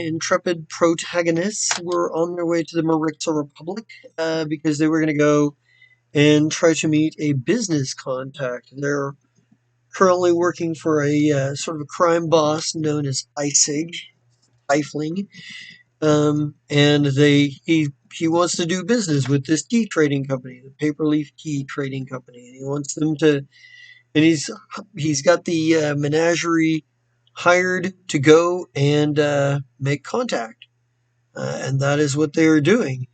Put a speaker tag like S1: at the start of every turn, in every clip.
S1: intrepid protagonists were on their way to the Maritza Republic because they were going to go and try to meet a business contact. They're currently working for a sort of a crime boss known as Isig, Eifling, and he wants to do business with this tea trading company, the Paperleaf Tea Trading Company, and he wants them to, and he's got the Menagerie hired to go and make contact, and that is what they are doing.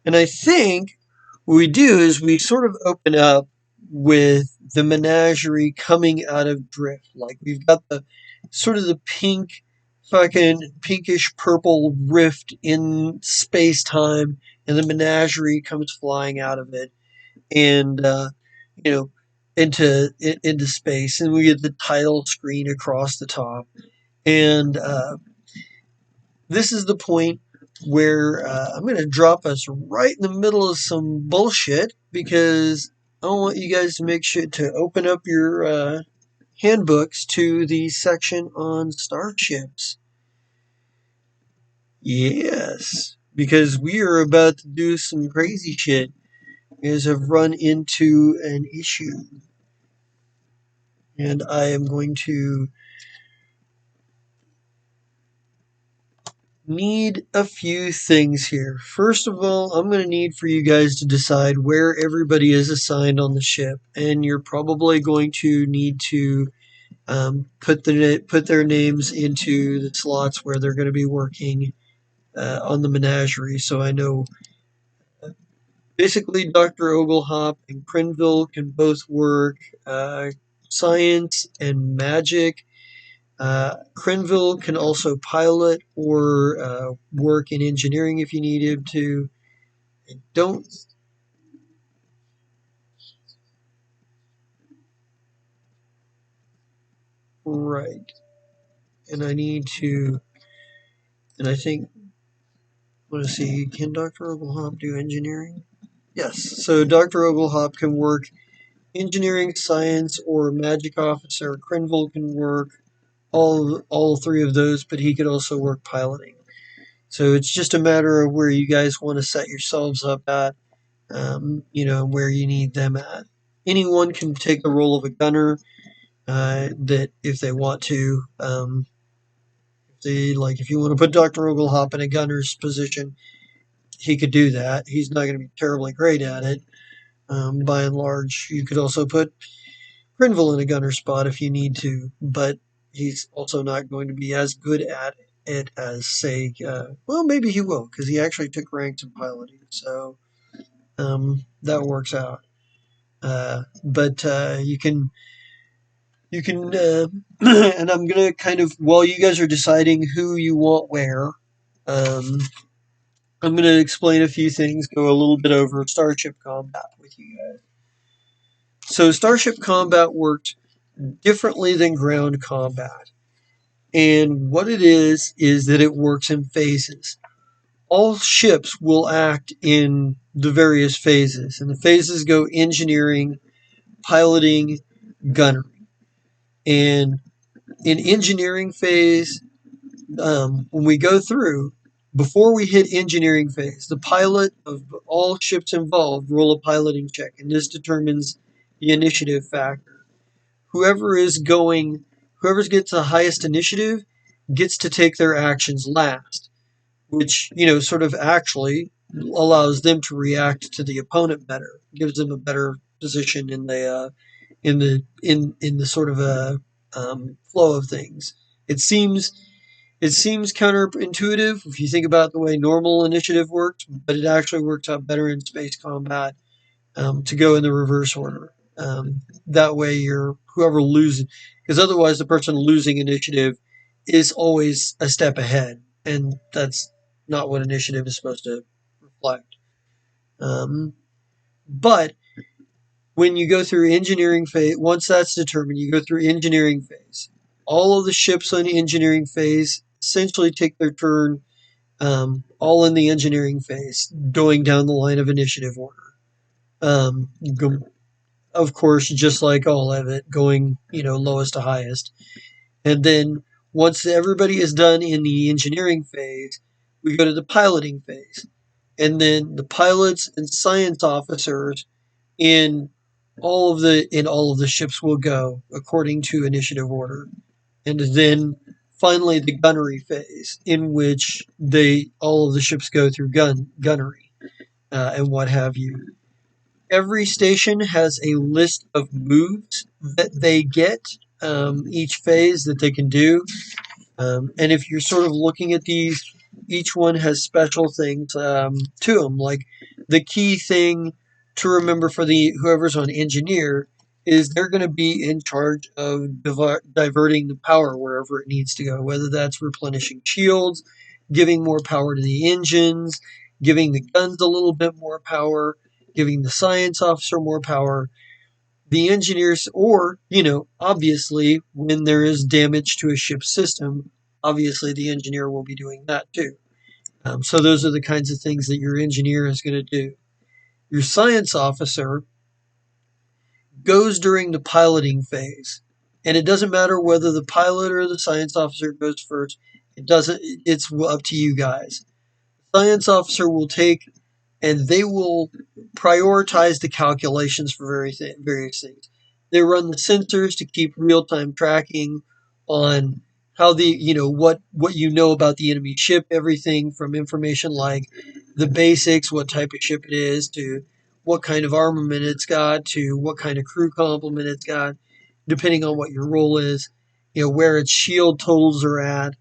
S1: And I think what we do is we sort of open up with the Menagerie coming out of drift. Like we've got the sort of the pink, fucking pinkish purple rift in space time, and the Menagerie comes flying out of it, and you know, into space, and we get the title screen across the top, and this is the point where I'm going to drop us right in the middle of some bullshit because I want you guys to make sure to open up your handbooks to the section on starships. Yes, because we are about to do some crazy shit. You guys have run into an issue, and I am going to need a few things here. First of all, I'm going to need for you guys to decide where everybody is assigned on the ship, and you're probably going to need to put their names into the slots where they're going to be working on the Menagerie. So I know basically Dr. Oglehop and Crinville can both work science and magic. Crinville can also pilot or work in engineering if you need him to. I don't. Right. And I need to. And I think. Let's see. Can Dr. Oglehop do engineering? Yes. So Dr. Oglehop can work engineering, science, or magic officer. Crinville can work all three of those, but he could also work piloting. So it's just a matter of where you guys want to set yourselves up at, where you need them at. Anyone can take the role of a gunner that if they want to. If you want to put Dr. Oglehop in a gunner's position, he could do that. He's not going to be terribly great at it. By and large, you could also put Grinville in a gunner spot if you need to, but he's also not going to be as good at it as, say, well, maybe he will, because he actually took ranks in piloting, so that works out. But you can, and I'm gonna kind of, while you guys are deciding who you want where, I'm gonna explain a few things, go a little bit over Starship Combat with you guys. So Starship Combat worked differently than ground combat. And what it is that it works in phases. All ships will act in the various phases, and the phases go engineering, piloting, gunnery. And in engineering phase, when we go through, before we hit engineering phase, the pilot of all ships involved roll a piloting check, and this determines the initiative factor. Whoever gets the highest initiative gets to take their actions last, which, sort of actually allows them to react to the opponent better, gives them a better position in the sort of a flow of things. It seems counterintuitive if you think about the way normal initiative works, but it actually works out better in space combat to go in the reverse order. That way, whoever loses, because otherwise the person losing initiative is always a step ahead, and that's not what initiative is supposed to reflect. But when you go through engineering phase, once that's determined, you go through engineering phase. All of the ships on the engineering phase essentially take their turn, all in the engineering phase, going down the line of initiative order. Of course, just like all of it, going lowest to highest, and then Once everybody is done in the engineering phase, we go to the piloting phase. And then the pilots and science officers in all of the ships will go according to initiative order. And then finally the gunnery phase, in which they all of the ships go through gunnery and what have you. Every station has a list of moves that they get each phase that they can do. And if you're sort of looking at these, each one has special things to them. Like the key thing to remember for the whoever's on engineer is they're going to be in charge of diverting the power wherever it needs to go, whether that's replenishing shields, giving more power to the engines, giving the guns a little bit more power, giving the science officer more power, the engineers, or, obviously, when there is damage to a ship's system, obviously the engineer will be doing that too. So those are the kinds of things that your engineer is going to do. Your science officer goes during the piloting phase. And it doesn't matter whether the pilot or the science officer goes first. It's up to you guys. Science officer will take and they will prioritize the calculations for various things. They run the sensors to keep real time tracking on how what you know about the enemy ship, everything from information like the basics, what type of ship it is, to what kind of armament it's got, to what kind of crew complement it's got, depending on what your role is, where its shield totals are at,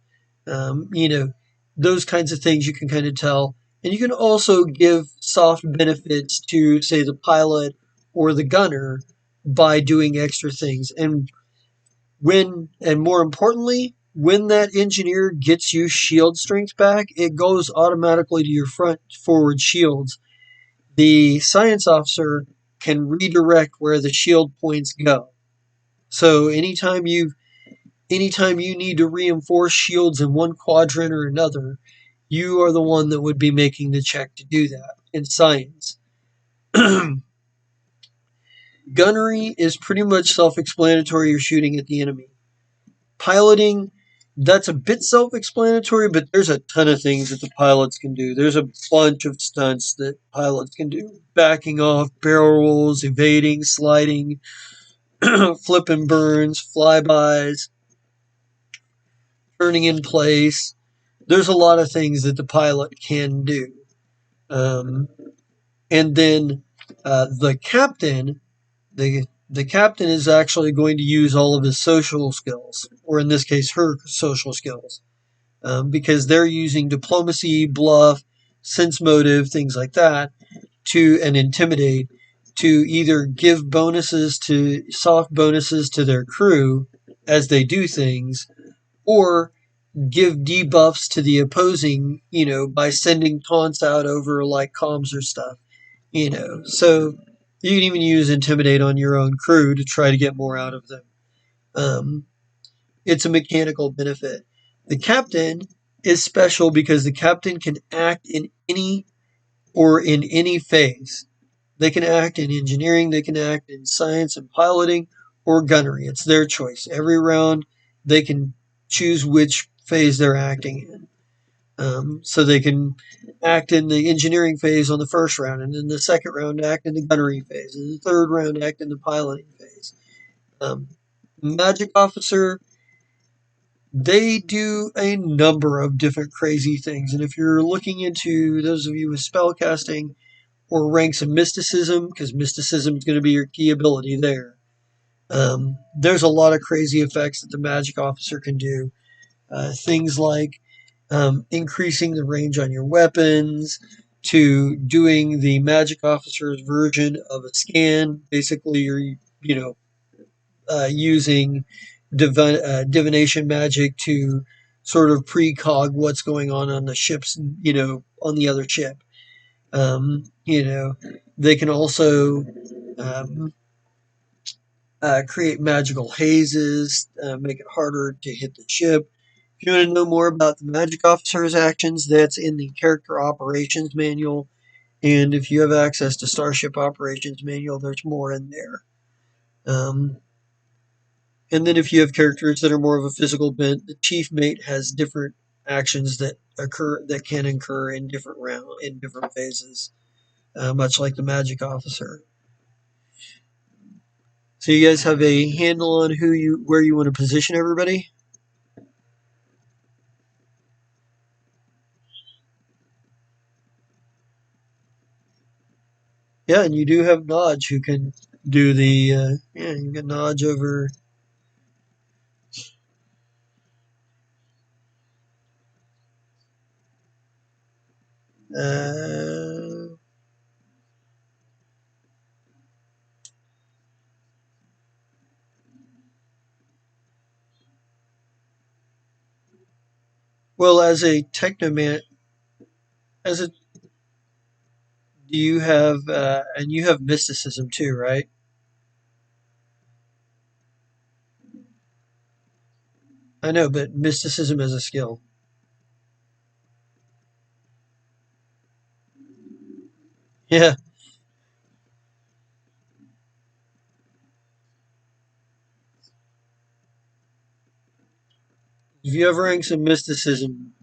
S1: um, you know, those kinds of things you can kind of tell. And you can also give soft benefits to, say, the pilot or the gunner by doing extra things. And more importantly, when that engineer gets you shield strength back, it goes automatically to your front forward shields. The science officer can redirect where the shield points go. So anytime you need to reinforce shields in one quadrant or another, you are the one that would be making the check to do that in science. Gunnery is pretty much self explanatory. You're shooting at the enemy. Piloting, that's a bit self explanatory, but there's a ton of things that the pilots can do. There's a bunch of stunts that pilots can do: backing off, barrel rolls, evading, sliding, flipping burns, flybys, turning in place. There's a lot of things that the pilot can do. Um, and then the captain, the captain is actually going to use all of his social skills, or in this case, her social skills, because they're using diplomacy, bluff, sense motive, things like that, and intimidate, to either give soft bonuses to their crew as they do things, or give debuffs to the opposing, by sending taunts out over like comms or stuff, So you can even use intimidate on your own crew to try to get more out of them. Um, it's a mechanical benefit. The captain is special because the captain can act in any phase. They can act in engineering, they can act in science and piloting, or gunnery. It's their choice. Every round, they can choose which phase they're acting in. So they can act in the engineering phase on the first round, and then the second round act in the gunnery phase, and the third round act in the piloting phase. Um, Magic Officer, they do a number of different crazy things, and if you're looking into those of you with spellcasting or ranks of mysticism, because mysticism is going to be your key ability there, there's a lot of crazy effects that the Magic Officer can do. Things like increasing the range on your weapons, to doing the magic officer's version of a scan. Basically, you're using divination magic to sort of precog what's going on the ships, on the other ship. They can also um, create magical hazes, make it harder to hit the ship. If you want to know more about the Magic Officer's actions, that's in the Character Operations Manual. And if you have access to Starship Operations Manual, there's more in there. Um, And then if you have characters that are more of a physical bent, the chief mate has different actions that can occur in different phases, much like the magic officer. So you guys have a handle on where you want to position everybody. Yeah, and you do have Nodge who can do the yeah. You can Nodge over. Uh, well, as a technoman, as a you have and you have mysticism too, right? I know, but mysticism is a skill. Yeah, if you have ranks in mysticism,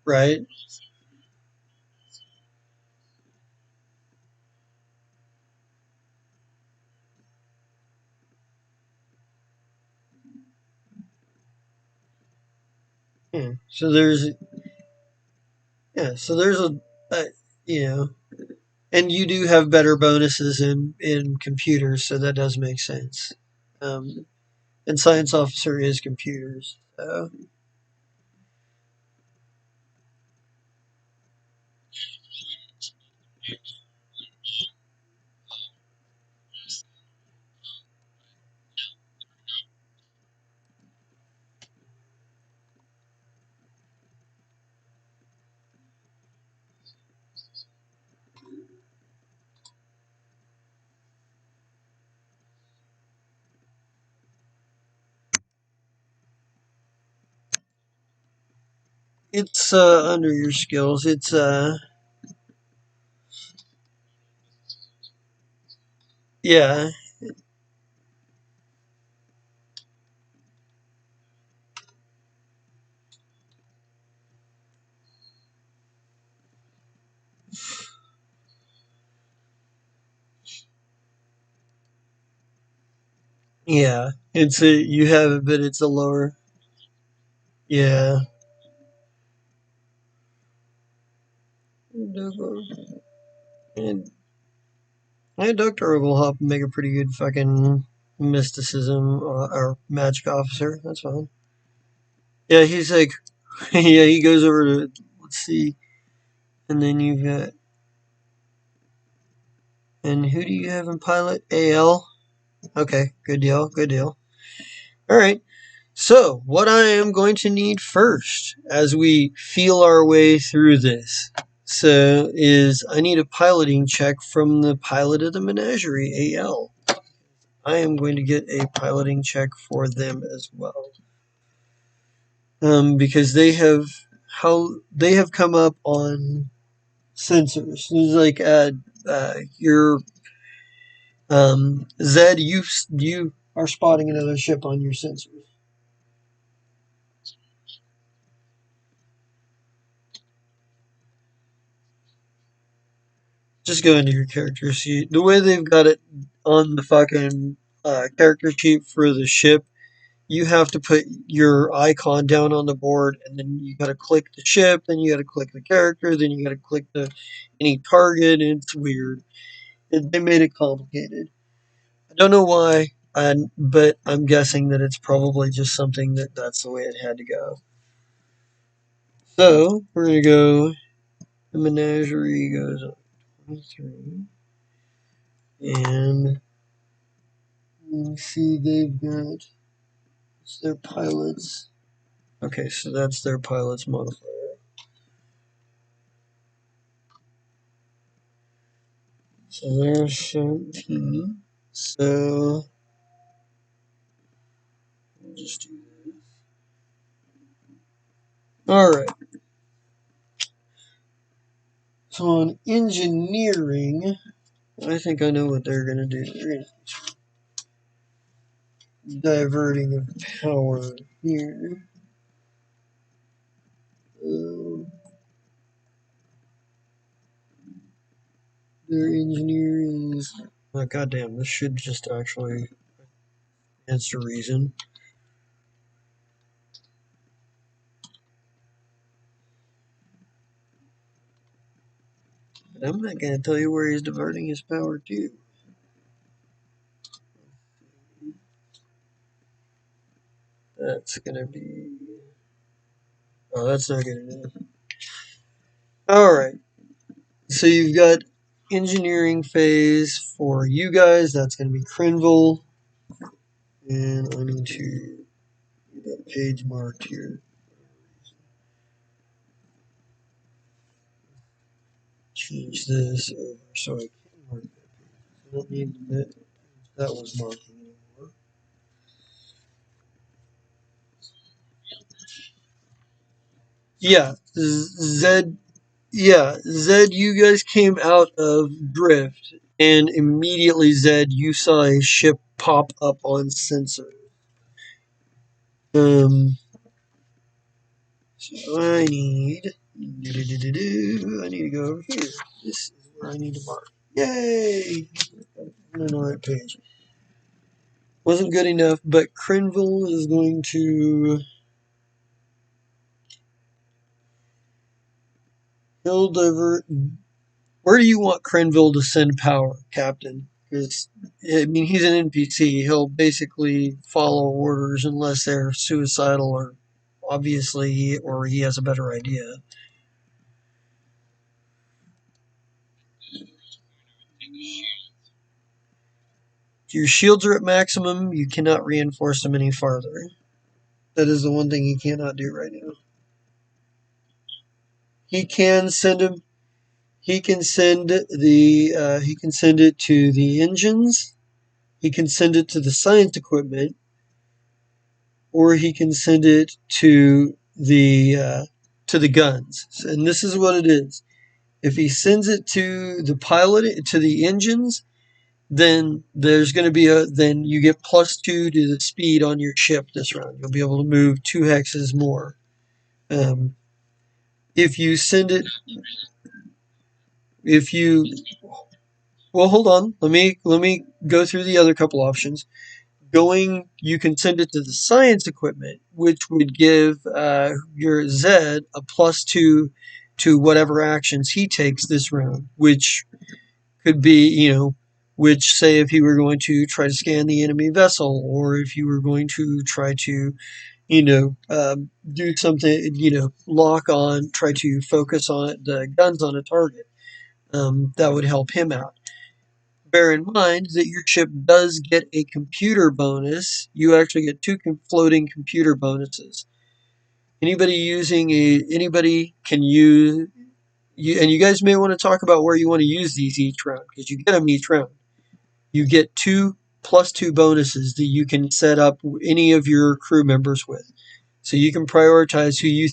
S1: right? Yeah. So there's a you know, and you do have better bonuses in computers, so that does make sense. Um, and science officer is computers. So it's under your skills. It's yeah, yeah. It's a you have it, but it's a lower. Yeah. And Doctor Overhop will make a pretty good fucking mysticism or magic officer. That's fine. Yeah, he's like, yeah, he goes over to let's see, and then you've got and who do you have in pilot? AL. Okay, good deal, good deal. All right. So, what I am going to need first as we feel our way through this, so is I need a piloting check from the pilot of the Menagerie, AL. I am going to get a piloting check for them as well, because they have come up on sensors. It's like your Zed, you are spotting another ship on your sensors. Just go into your character sheet. The way they've got it on the fucking character sheet for the ship, you have to put your icon down on the board, and then you got to click the ship, then you got to click the character, then you got to click the any target. And it's weird. They made it complicated. I don't know why, but I'm guessing that it's probably just something that's the way it had to go. So we're gonna go. The menagerie goes on 23, and you see they've got it's their pilots. Okay, so that's their pilots modifier. So there's 17. So we'll just do this. All right. So on engineering, I think I know what they're gonna do. They're gonna diverting of power here. Um, their engineer is. Oh, goddamn, this should just actually answer reason. I'm not gonna tell you where he's diverting his power to. That's gonna be. Oh, that's not good enough. Alright, so you've got engineering phase for you guys. That's gonna be Crinville. And I need to get that page marked here. Change this over so I can mark that page. I don't need that was marking anymore. Yeah, Zed. Yeah, Zed, you guys came out of Drift, and immediately, Zed, you saw a ship pop up on sensor. Um, so I need. I need to go over here. This is where I need to mark. Yay! I'm on the right page. Wasn't good enough, but Crinville is going to. He'll divert. Where do you want Crenville to send power, Captain? Because, I mean, he's an NPC. He'll basically follow orders unless they're suicidal or obviously, or he has a better idea. If your shields are at maximum, you cannot reinforce them any farther. That is the one thing he cannot do right now. He can send him. He can send the. He can send it to the engines. He can send it to the science equipment, or he can send it to the guns. And this is what it is. If he sends it to the pilot to the engines, then there's going to be a then you get +2 to the speed on your ship this round. You'll be able to move 2 hexes more. Um, if you send it, if you well, hold on. Let me go through the other couple options. Going, you can send it to the science equipment, which would give your Zed a +2 to whatever actions he takes this round, which could be, which say if he were going to try to scan the enemy vessel, or if you were going to try to, do something, lock on, try to focus on the guns on a target. That would help him out. Bear in mind that your ship does get a computer bonus. You actually get two floating computer bonuses. Anybody can use and you guys may want to talk about where you want to use these each round because you get them each round. You get two +2 bonuses that you can set up any of your crew members with. So you can prioritize who you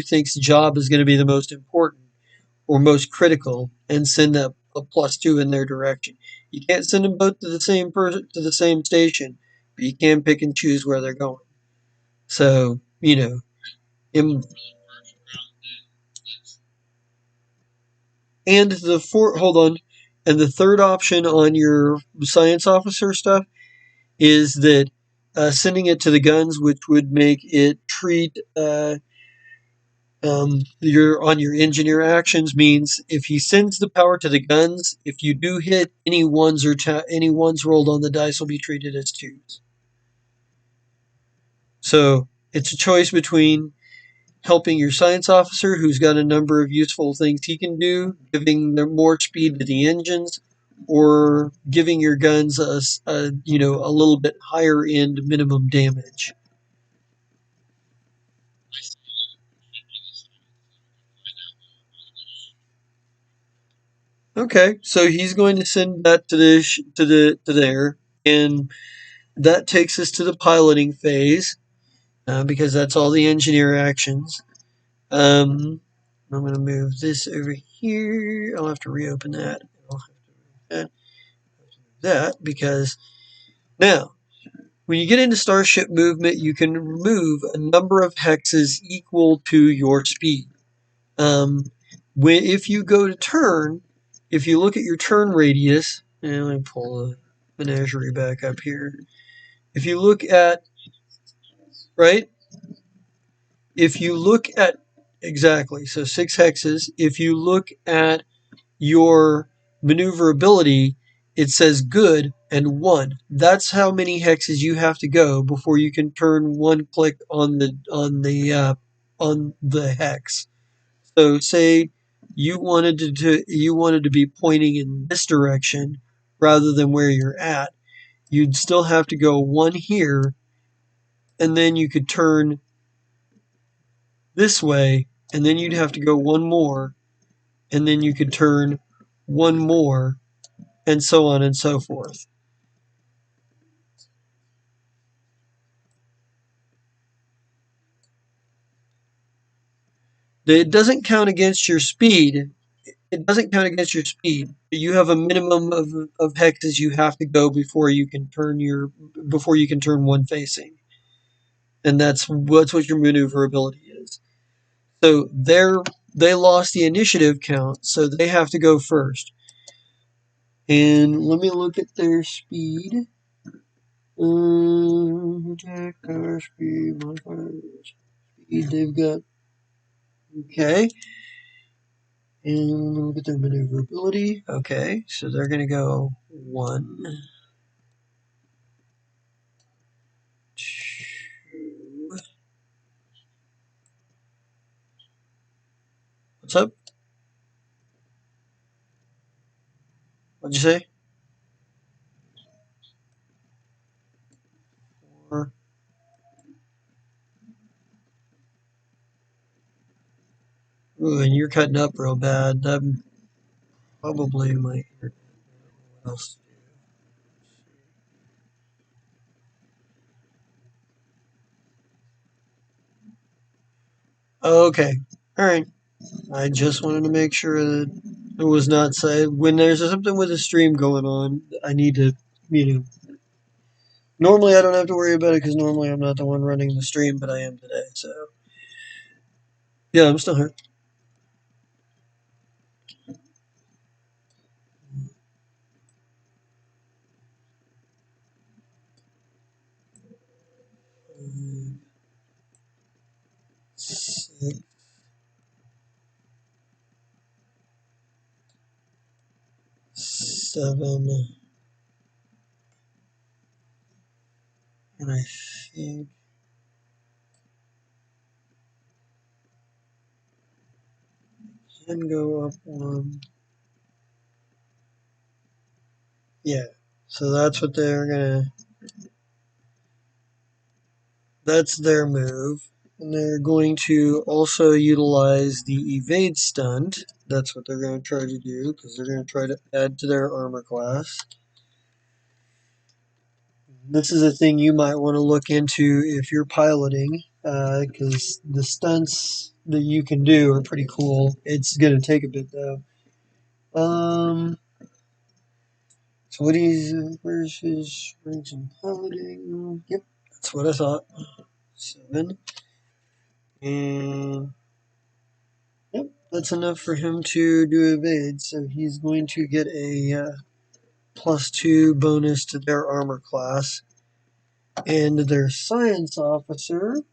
S1: think's job is going to be the most important or most critical and send a +2 in their direction. You can't send them both to the same person to the same station, but you can pick and choose where they're going. So in, and the four hold on, and the third option on your science officer stuff is that sending it to the guns, which would make it treat your engineer actions means if he sends the power to the guns, if you do hit any ones any ones rolled on the dice will be treated as twos. So it's a choice between helping your science officer, who's got a number of useful things he can do, giving them more speed to the engines, or giving your guns a little bit higher end minimum damage. Okay, so he's going to send that to to there, and that takes us to the piloting phase because that's all the engineer actions. I'm going to move this over here. I'll have to reopen that. I'll have to move that because now when you get into starship movement, you can remove a number of hexes equal to your speed. Um, if you go to turn, if you look at your turn radius, and let me pull the menagerie back up here. If you look at, right, if you look at, exactly, so 6 hexes, if you look at your maneuverability, it says good and 1. That's how many hexes you have to go before you can turn one click on the hex. So say you wanted to be pointing in this direction rather than where you're at. You'd still have to go 1 here, and then you could turn this way, and then you'd have to go 1 more, and then you could turn 1 more, and so on and so forth. It doesn't count against your speed. It doesn't count against your speed. You have a minimum of hexes you have to go before you can turn one facing. And that's what your maneuverability is. So they lost the initiative count, so they have to go first. And let me look at their speed. Attack, power, speed, modifiers, speed they've got. Okay. And look at their maneuverability. Okay, so they're going to go 1, 2. What's up? What'd you say? 4. Ooh, and you're cutting up real bad. That probably might hurt. What else? Okay. All right. I just wanted to make sure that it was not said. When there's something with a stream going on, I need to, you know. Normally, I don't have to worry about it because normally I'm not the one running the stream, but I am today. So, yeah, I'm still here. 5, 6, 7, and I think I can go up 1. Yeah. So that's what they're gonna. That's their move. And they're going to also utilize the evade stunt. That's what they're going to try to do because they're going to try to add to their armor class. This is a thing you might want to look into if you're piloting because the stunts that you can do are pretty cool. It's going to take a bit though. So what where's his ranks in piloting? Yep, that's what I thought. 7. And yep, that's enough for him to do evade. So he's going to get a +2 bonus to their armor class. And their science officer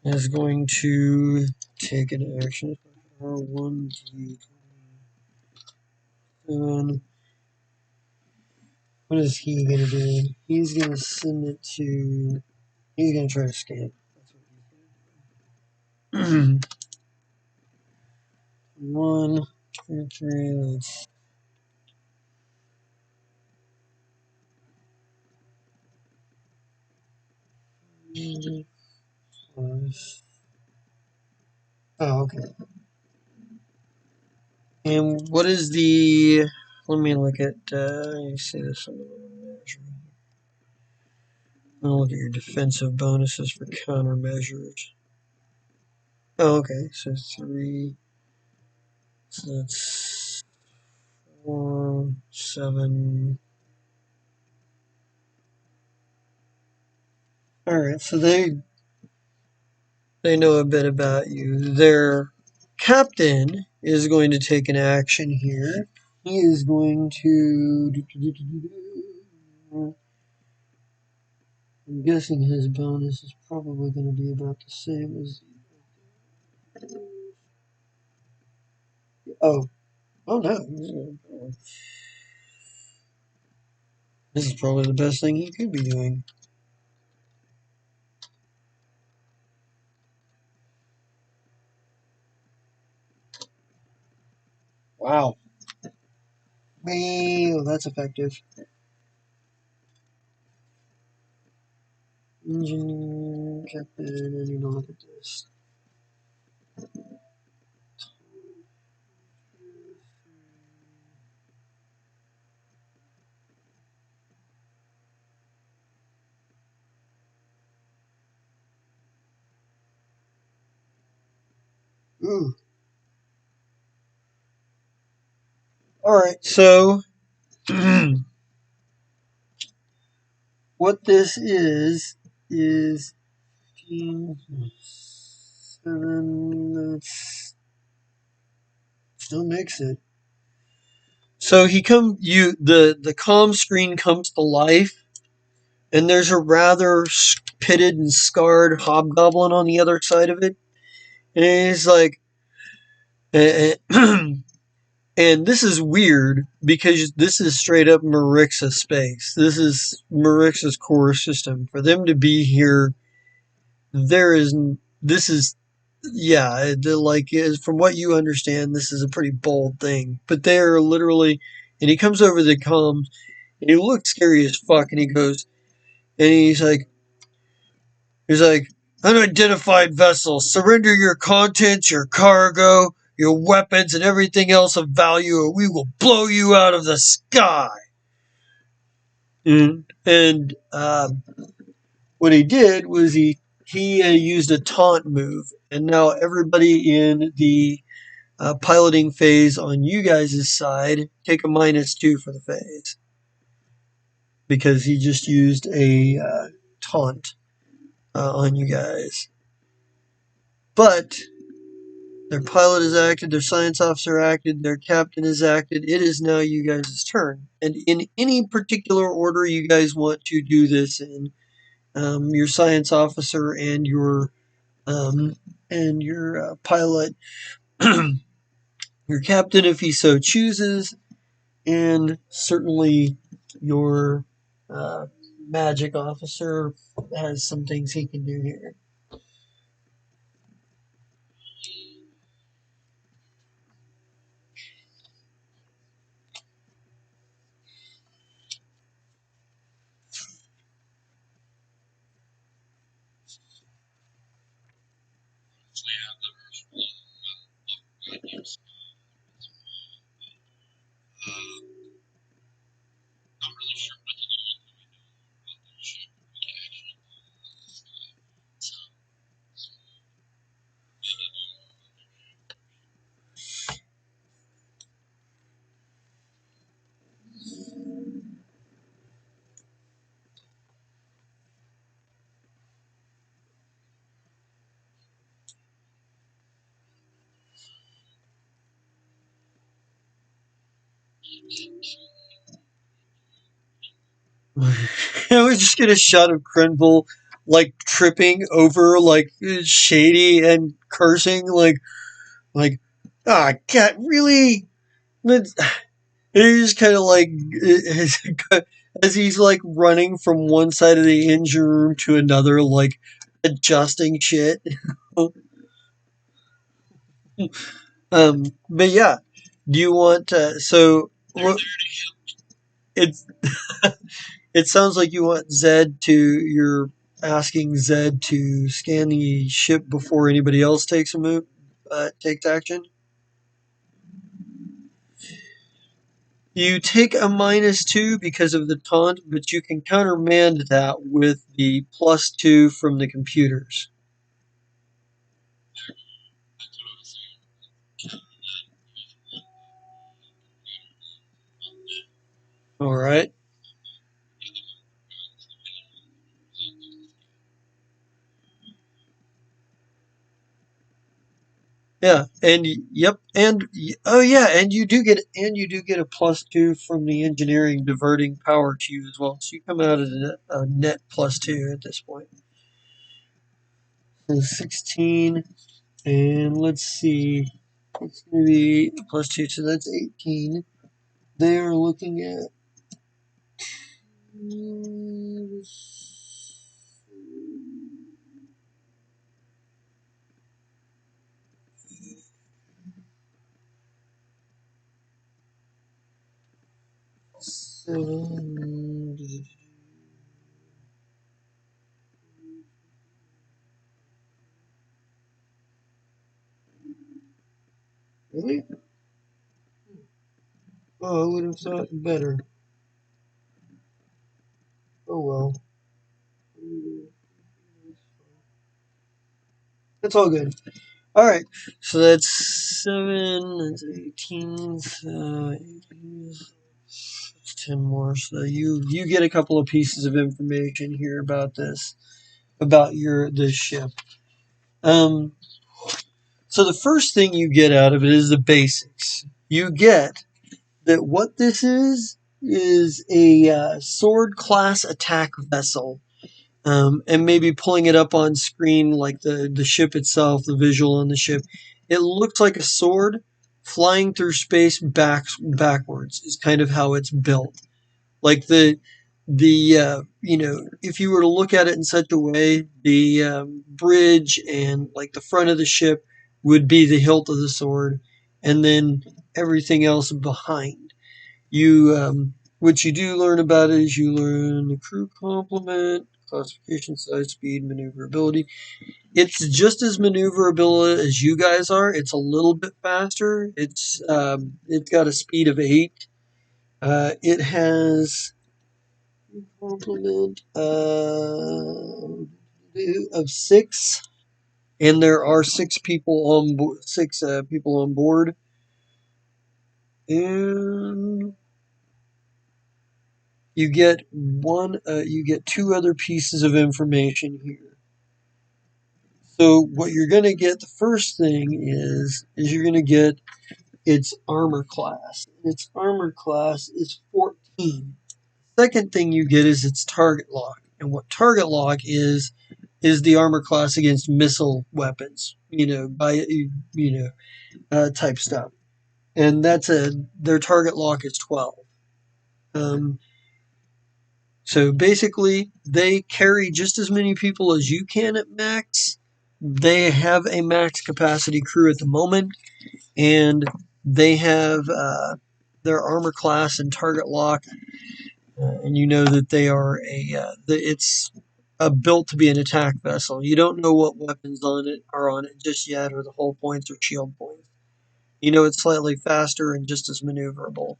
S1: is going to take an action. R1D27. What is he going to do? He's going to send it to. He's going to try to scan. That's what he's going to do. 1, 2, 3. Let's. Oh, okay. And what is the? Let me look at. Let me see this. I'll look at your defensive bonuses for countermeasures. Oh, okay. So three. So that's 4, 7. All right. So they know a bit about you. Their captain is going to take an action here. He is going to. I'm guessing his bonus is probably going to be about the same as. Oh, oh no. This is probably the best thing he could be doing. Wow. Well, that's effective. Engineer, captain, I need to look at this. Ooh. Alright, so what this is 15, 7, that's still makes it. So the comm screen comes to life, and there's a rather pitted and scarred hobgoblin on the other side of it, and he's like, and this is weird because this is straight up Marixa space. This is Marixa's core system. For them to be here, there is this is yeah, like from what you understand, this is a pretty bold thing. But they're literally, and he comes over the comms, and he looks scary as fuck, and he goes, and he's like, unidentified vessels, surrender your contents, your cargo, your weapons, and everything else of value, or we will blow you out of the sky. And what he did was he used a taunt move, and now everybody in the piloting phase on you guys' side take a -2 for the phase because he just used a taunt on you guys. But their pilot is acted, their science officer acted, their captain is acted. It is now you guys' turn. And in any particular order you guys want to do this in, your science officer um, and your pilot, your captain, if he so chooses, and certainly your uh, magic officer has some things he can do here. I was just get a shot of Krenville like tripping over like Shady and cursing like God, really? He's just kind of like as he's like running from one side of the engine room to another, like adjusting shit. But yeah, do you want so what? It's it sounds like you want Zed to. You're asking Zed to scan the ship before anybody else takes a move, takes action. You take a -2 because of the taunt, but you can countermand that with the +2 from the computers. All right. Yeah, and yep, and oh yeah, and you do get a +2 from the engineering diverting power to you as well. So you come out at a net +2 at this point. So 16, and let's see, it's gonna be +2, so that's 18. They are looking at 7. Really? Oh, I would have thought better. Oh well. That's all good. All right. So that's 7, that's 18, so 18 that's 10 more. So you get a couple of pieces of information here about this, about this ship. Um, so the first thing you get out of it is the basics. You get that what this is a sword class attack vessel. And maybe pulling it up on screen, like the ship itself, the visual on the ship, it looks like a sword flying through space backwards is kind of how it's built. Like if you were to look at it in such a way, the bridge and like the front of the ship would be the hilt of the sword, and then everything else behind. What you do learn about it is you learn the crew complement, classification, size, speed, maneuverability. It's just as maneuverable as you guys are. It's a little bit faster. It's got a speed of 8. It has complement of 6, and there are 6 people on board, and you get 2 other pieces of information here. So what you're going to get, the first thing is you're going to get its armor class. Its armor class is 14. Second thing you get is its target lock. And what target lock is the armor class against missile weapons, type stuff. And their target lock is 12. Um, So basically, they carry just as many people as you can at max. They have a max capacity crew at the moment, and they have their armor class and target lock. And you know that they are it's built to be an attack vessel. You don't know what weapons are on it just yet, or the hull points or shield points. You know it's slightly faster and just as maneuverable.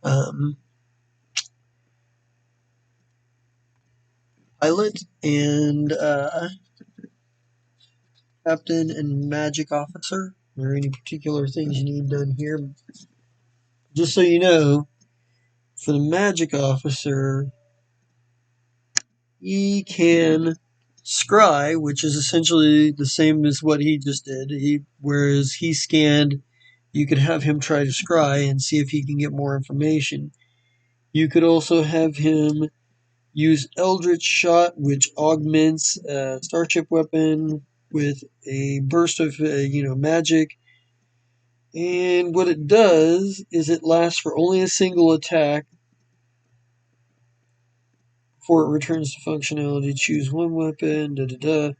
S1: Um, Pilot and captain and magic officer. Are there any particular things you need done here? Just so you know, for the magic officer, he can scry, which is essentially the same as what he just did. Whereas he scanned, you could have him try to scry and see if he can get more information. You could also have him use Eldritch Shot, which augments a starship weapon with a burst of magic. And what it does is it lasts for only a single attack before it returns to functionality. Choose one weapon. Da da da.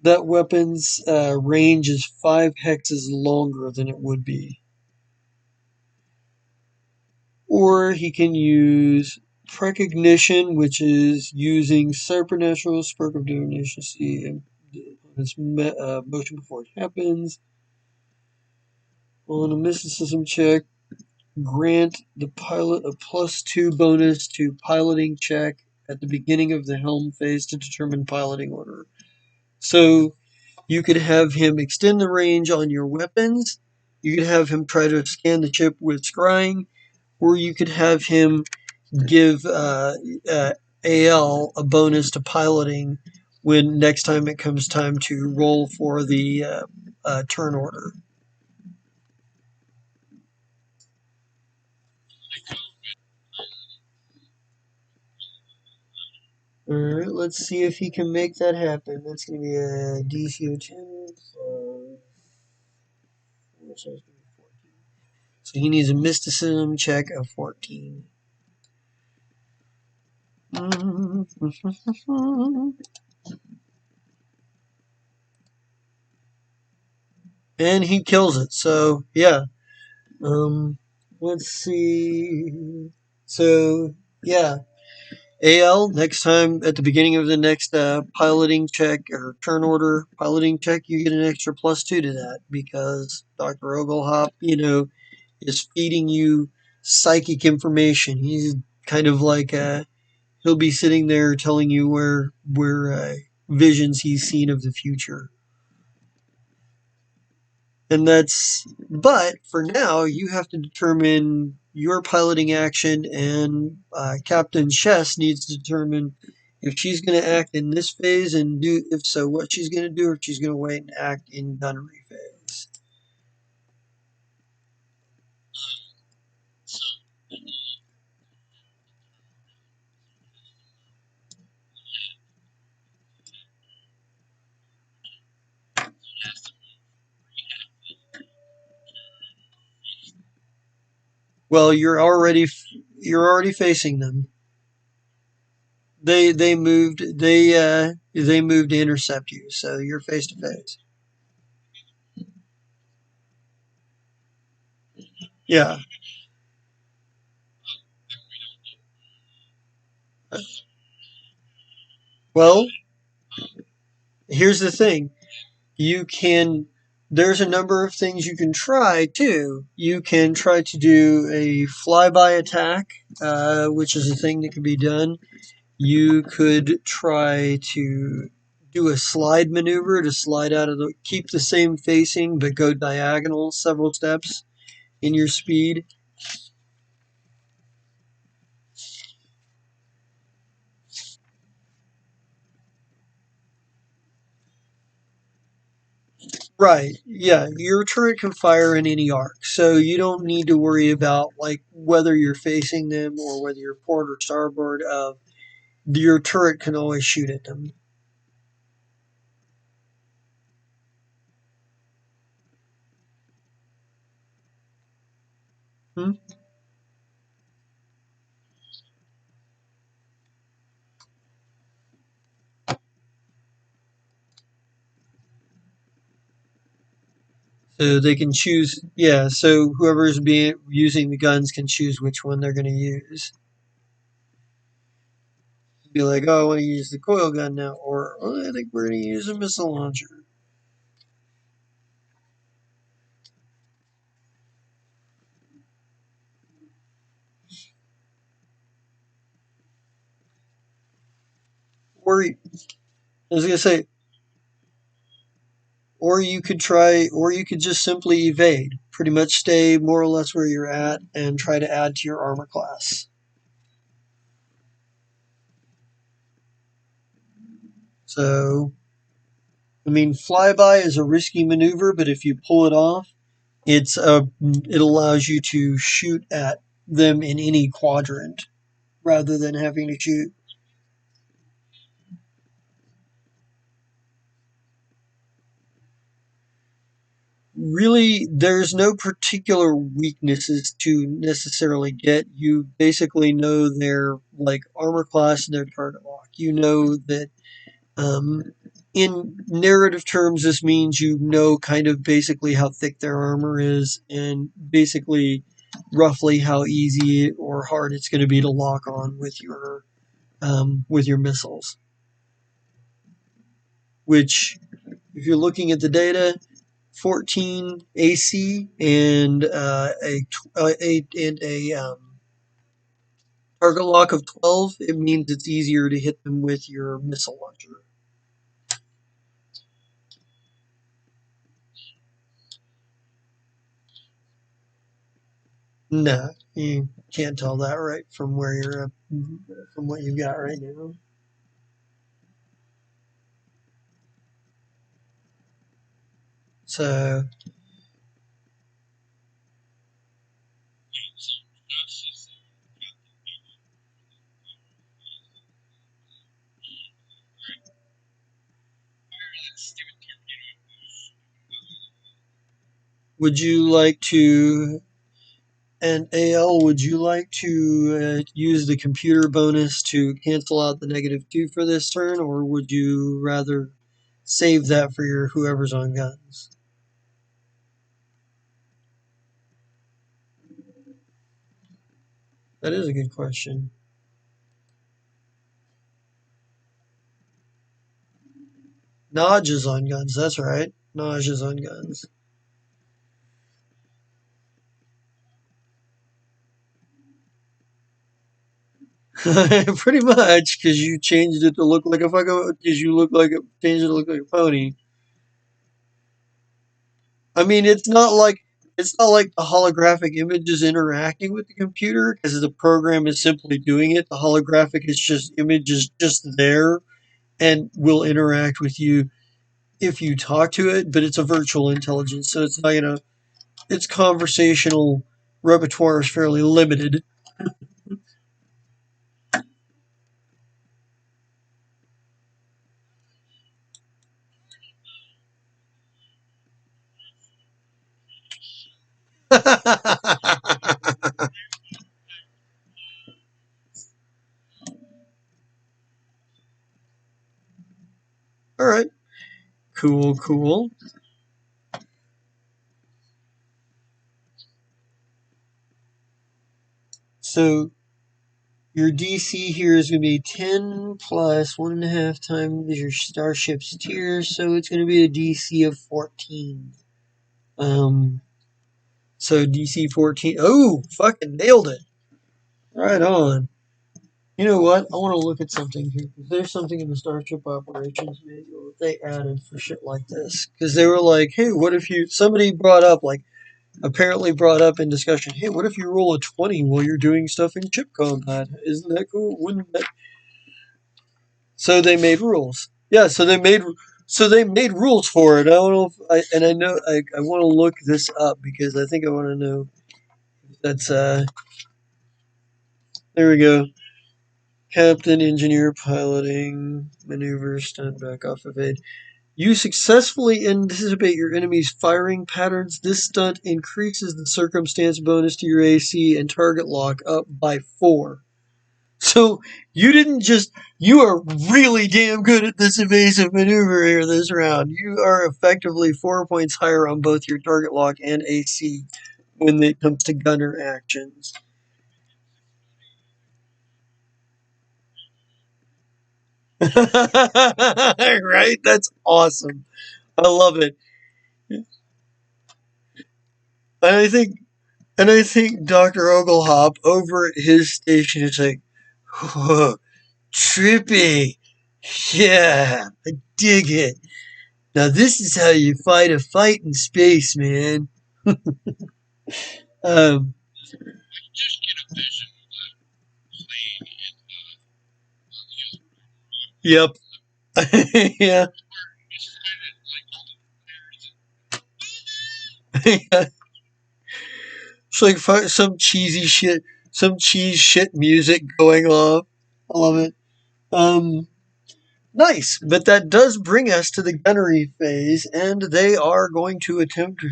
S1: That weapon's range is 5 hexes longer than it would be. Or he can use Precognition, which is using Supernatural Spark of Divination. See its motion before it happens. On a mysticism check, grant the pilot a +2 bonus to piloting check at the beginning of the helm phase to determine piloting order. So you could have him extend the range on your weapons, you could have him try to scan the ship with scrying, or you could have him give AL a bonus to piloting when next time it comes time to roll for the turn order. Alright, let's see if he can make that happen. That's going to be a DC of 10. So he needs a mysticism check of 14. And he kills it. So, yeah. Let's see. So, yeah. AL, next time at the beginning of the next piloting check or turn order piloting check, you get an extra +2 to that because Dr. Oglehop, is feeding you psychic information. He's kind of like he'll be sitting there telling you where visions he's seen of the future. But for now, you have to determine your piloting action, and Captain Chess needs to determine if she's going to act in this phase, and if so, what she's going to do, or if she's going to wait and act in gunnery phase. Well, you're already facing them. They moved to intercept you, so you're face to face. Yeah. Well, here's the thing. You can There's a number of things you can try too. You can try to do a flyby attack, which is a thing that can be done. You could try to do a slide maneuver to slide out of keep the same facing but go diagonal several steps in your speed. Right. Yeah, your turret can fire in any arc, so you don't need to worry about like whether you're facing them or whether you're port or starboard. Your turret can always shoot at them. Hmm? So they can choose. Yeah. So whoever's being using the guns can choose which one they're going to use. Be like, oh, I want to use the coil gun now, or oh, I think we're going to use a missile launcher. Or I was going to say, or you could just simply evade. Pretty much stay more or less where you're at and try to add to your armor class. So, I mean, flyby is a risky maneuver, but if you pull it off, it allows you to shoot at them in any quadrant rather than having to shoot. Really, there's no particular weaknesses to necessarily get. You basically know their like armor class and their target lock. You know that um, in narrative terms, this means you know kind of basically how thick their armor is and basically roughly how easy or hard it's going to be to lock on with your missiles. Which, if you're looking at the data, 14 AC and a target lock of 12, it means it's easier to hit them with your missile launcher. Nah, you can't tell that right from where you're from what you got right now. So, would you like to, and AL, would you like to use the computer bonus to cancel out the -2 for this turn, or would you rather save that for your whoever's on guns? That is a good question. Naj is on guns, that's right. Naj is on guns. Pretty much, because you changed it to look like a fucking. Because you look like changed it to look like a pony. I mean, it's not like the holographic image is interacting with the computer because the program is simply doing it. The holographic is just image is just there and will interact with you if you talk to it. But it's a virtual intelligence, so it's not its conversational repertoire is fairly limited. All right, cool, cool. So your DC here is going to be 10 plus 1.5 times your starship's tier, so it's going to be a DC of 14. Um, so DC 14. Oh, fucking nailed it. Right on. You know what? I want to look at something here. There's something in the Starship Operations Manual that they added for shit like this. Because they were like, hey, what if you. Somebody brought up, like, apparently brought up in discussion, hey, what if you roll a 20 while you're doing stuff in chip combat? Isn't that cool? Wouldn't that So they made rules. Yeah, so they made rules for it. I don't know if I know I want to look this up because I think I want to know. That's there we go. Captain, engineer, piloting, maneuver, stand back off evade. You successfully anticipate your enemy's firing patterns. This stunt increases the circumstance bonus to your AC and target lock up by 4. So you didn't just you are really damn good at this evasive maneuver here this round. You are effectively 4 points higher on both your target lock and AC when it comes to gunner actions. Right? That's awesome. I love it. And I think Dr. Oglehop over at his station is like, whoa, trippy. Yeah, I dig it. Now this is how you fight a fight in space, man. Um, yep. Yeah. It's like some cheese shit music going off. I love it. Um, nice. But that does bring us to the gunnery phase, and they are going to attempt to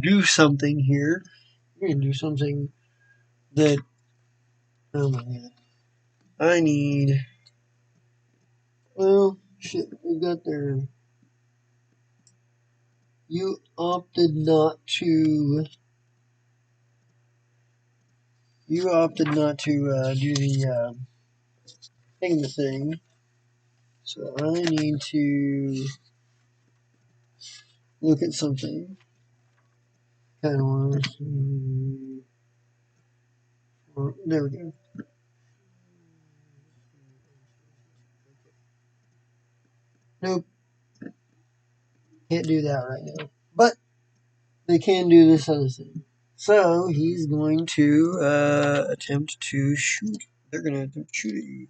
S1: do something here. We're going to do something that, oh my god. I need, well, shit, we got there. You opted not to do the thing. So I need to look at something. Kind of want to see. Oh, there we go. Nope, can't do that right now. But they can do this other thing. So he's going to attempt to shoot. They're going to attempt to shoot at you.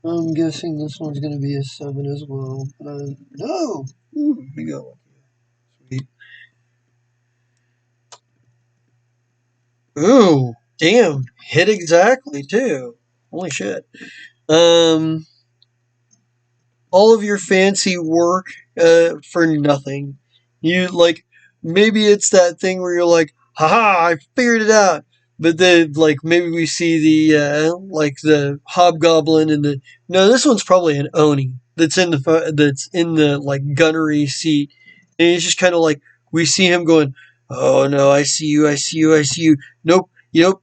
S1: I'm guessing this one's going to be a 7 as well. But no! Ooh, we go. Sweet. Ooh, damn. Hit exactly, too. Holy shit. Um, all of your fancy work for nothing. You like maybe it's that thing where you're like, haha, I figured it out. But then like maybe we see the like the hobgoblin and the no, this one's probably an oni that's in the like gunnery seat, and he's just kind of like we see him going, oh no, I see you, I see you, I see you. Nope, you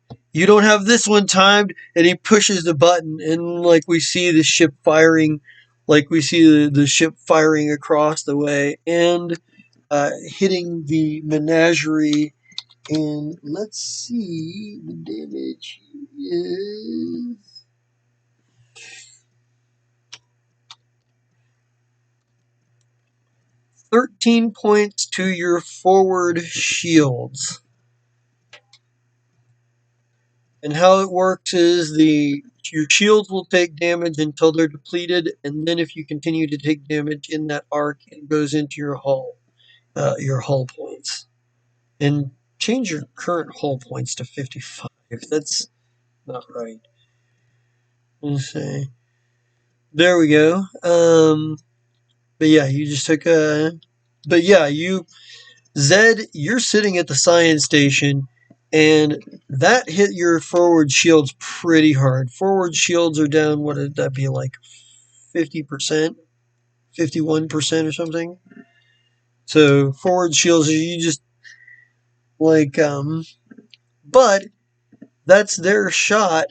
S1: don't have this one timed, and he pushes the button, and like we see the ship firing like we see the ship firing across the way and hitting the menagerie. And let's see, the damage is 13 points to your forward shields. And how it works is the your shields will take damage until they're depleted, and then if you continue to take damage in that arc, it goes into your hull points. And change your current hull points to 55. That's not right. Let's see. There we go. But yeah, you just took a. But yeah, Zed, you're sitting at the science station, and that hit your forward shields pretty hard. Forward shields are down. What did that be like? 50%, 51% or something. So forward shields, you just like but that's their shot.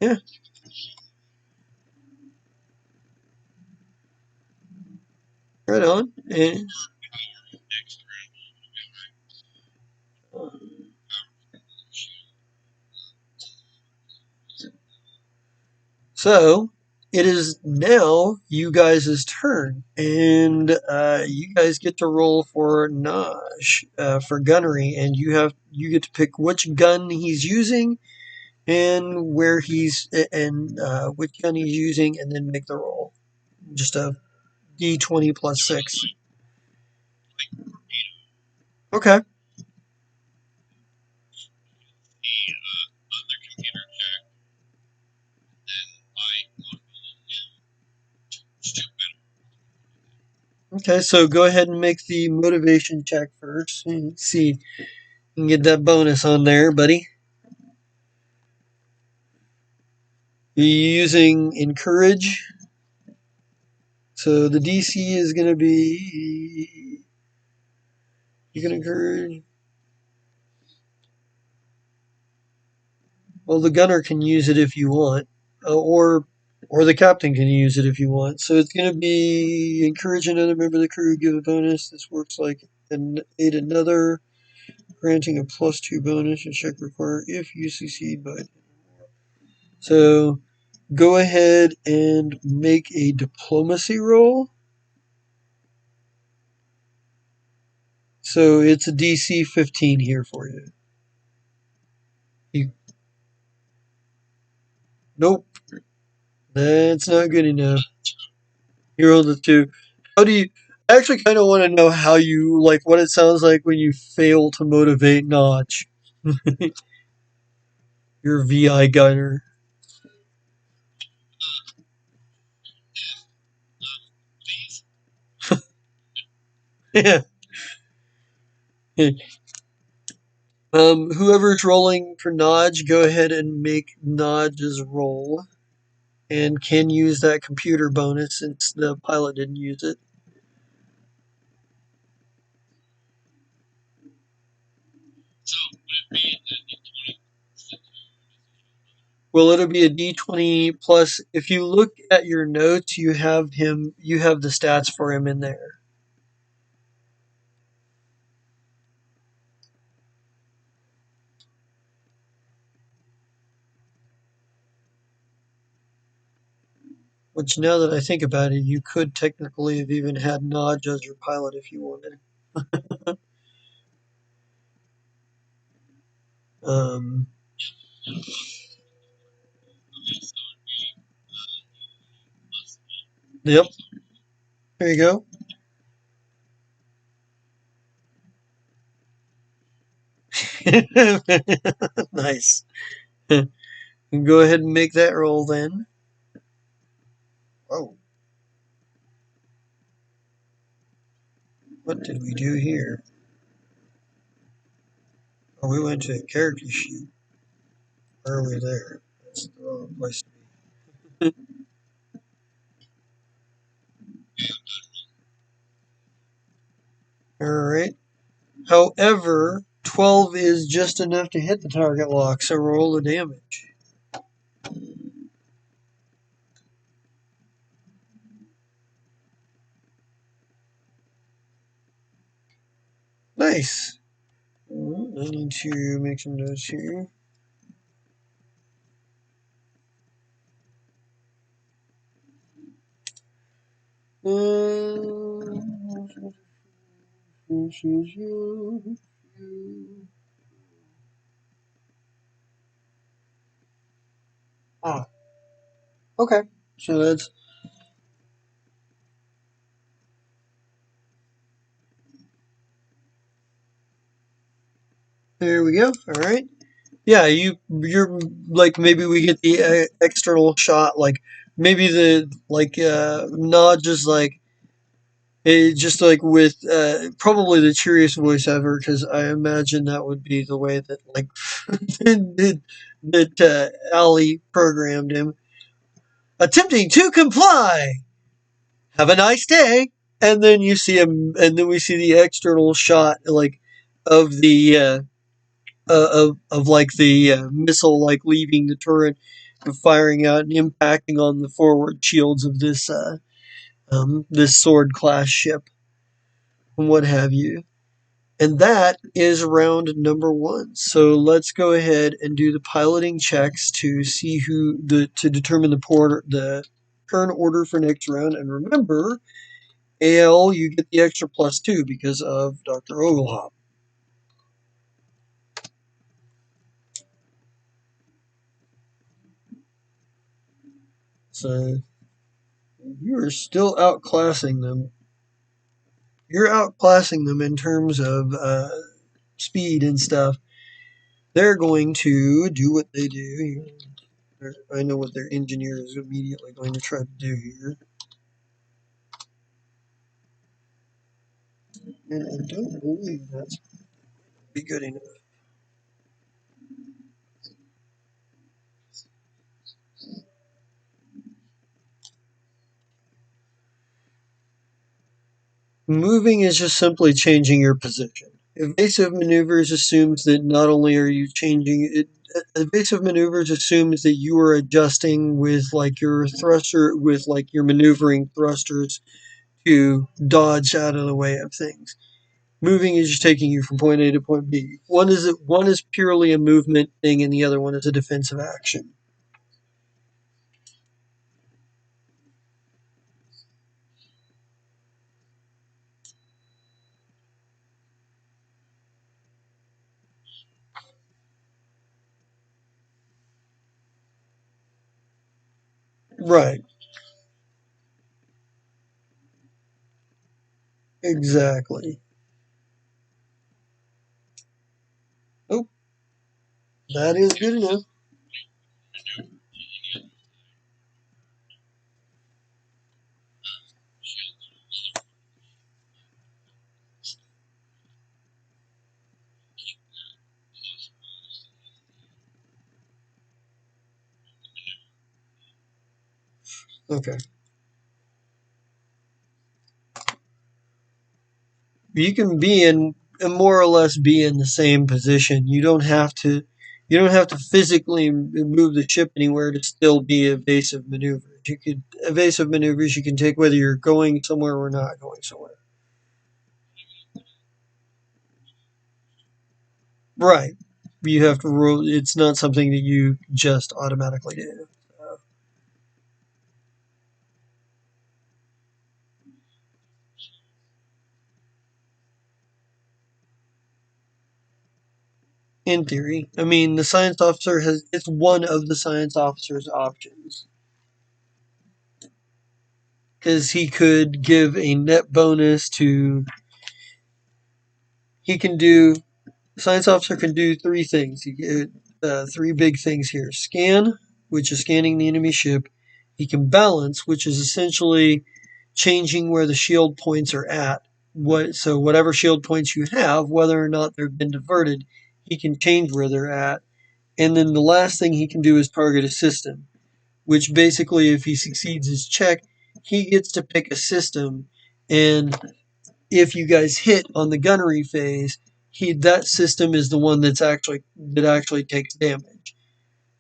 S1: Yeah, right on. And so it is now you guys' turn, and you guys get to roll for Naj for gunnery, and you get to pick which gun he's using and where he's and which gun he's using, and then make the roll. Just a D20 plus 6. Okay. Okay, so go ahead and make the motivation check first. And see, you can get that bonus on there, buddy. You're using encourage. So the DC is going to be. You can encourage. Well, the gunner can use it if you want, or the captain can use it if you want. So it's going to be encourage another member of the crew, give a bonus. This works like an aid another, granting a +2 bonus and check require if you succeed by. So go ahead and make a diplomacy roll. So it's a DC 15 here for you. You nope, that's not good enough. You're on the 2. How do you? I actually kind of want to know how you like what it sounds like when you fail to motivate Notch. Your VI gunner. Yeah. Whoever's rolling for Nodge, go ahead and make Nodge's roll, and can use that computer bonus since the pilot didn't use it. Well, it'll be a D20 plus. If you look at your notes, you have him. You have the stats for him in there. Which, now that I think about it, you could technically have even had Nodge as your pilot if you wanted. Um, yep. There you go. Nice. Go ahead and make that roll then. Oh, what did we do here? Oh, we went to a character sheet. Where are we there? That's the wrong place to be. Alright. However, 12 is just enough to hit the target lock, so roll the damage. Nice. I need to make some notes here. This is you. Ah, okay. So that's there we go. All right. Yeah, you're like maybe we get the external shot, like maybe the like nod just like just like with probably the cheeriest voice ever, because I imagine that would be the way that like that Ali programmed him. Attempting to comply. Have a nice day. And then you see him, and then we see the external shot like of the of like the missile like leaving the turret and firing out and impacting on the forward shields of this this sword class ship and what have you. And that is round number one. So let's go ahead and do the piloting checks to see who the to determine the turn order for next round. And remember, AL, you get the extra +2 because of Dr. Oglehop. So you are still outclassing them. You're outclassing them in terms of speed and stuff. They're going to do what they do. I know what their engineer is immediately going to try to do here. And I don't believe that's be good enough. Moving is just simply changing your position. Evasive maneuvers assumes that not only are you changing it, evasive maneuvers assumes that you are adjusting with like your thruster, with like your maneuvering thrusters to dodge out of the way of things. Moving is just taking you from point A to point B. One is purely a movement thing, and the other one is a defensive action. Right. Exactly. Oh, that is good enough. Okay. You can be in more or less be in the same position. You don't have to. You don't have to physically move the ship anywhere to still be evasive maneuvers. You could evasive maneuvers you can take whether you're going somewhere or not going somewhere. Right. You have to roll. It's not something that you just automatically do. In theory, I mean, the science officer has. It's one of the science officer's options because he could give a net bonus to. He can do Science officer can do three things. You get three big things here: scan, which is scanning the enemy ship. He can balance, which is essentially changing where the shield points are at. Whatever shield points you have, whether or not they've been diverted, he can change where they're at. And then the last thing he can do is target a system, which basically, if he succeeds his check, he gets to pick a system, and if you guys hit on the gunnery phase, that system is the one that actually takes damage.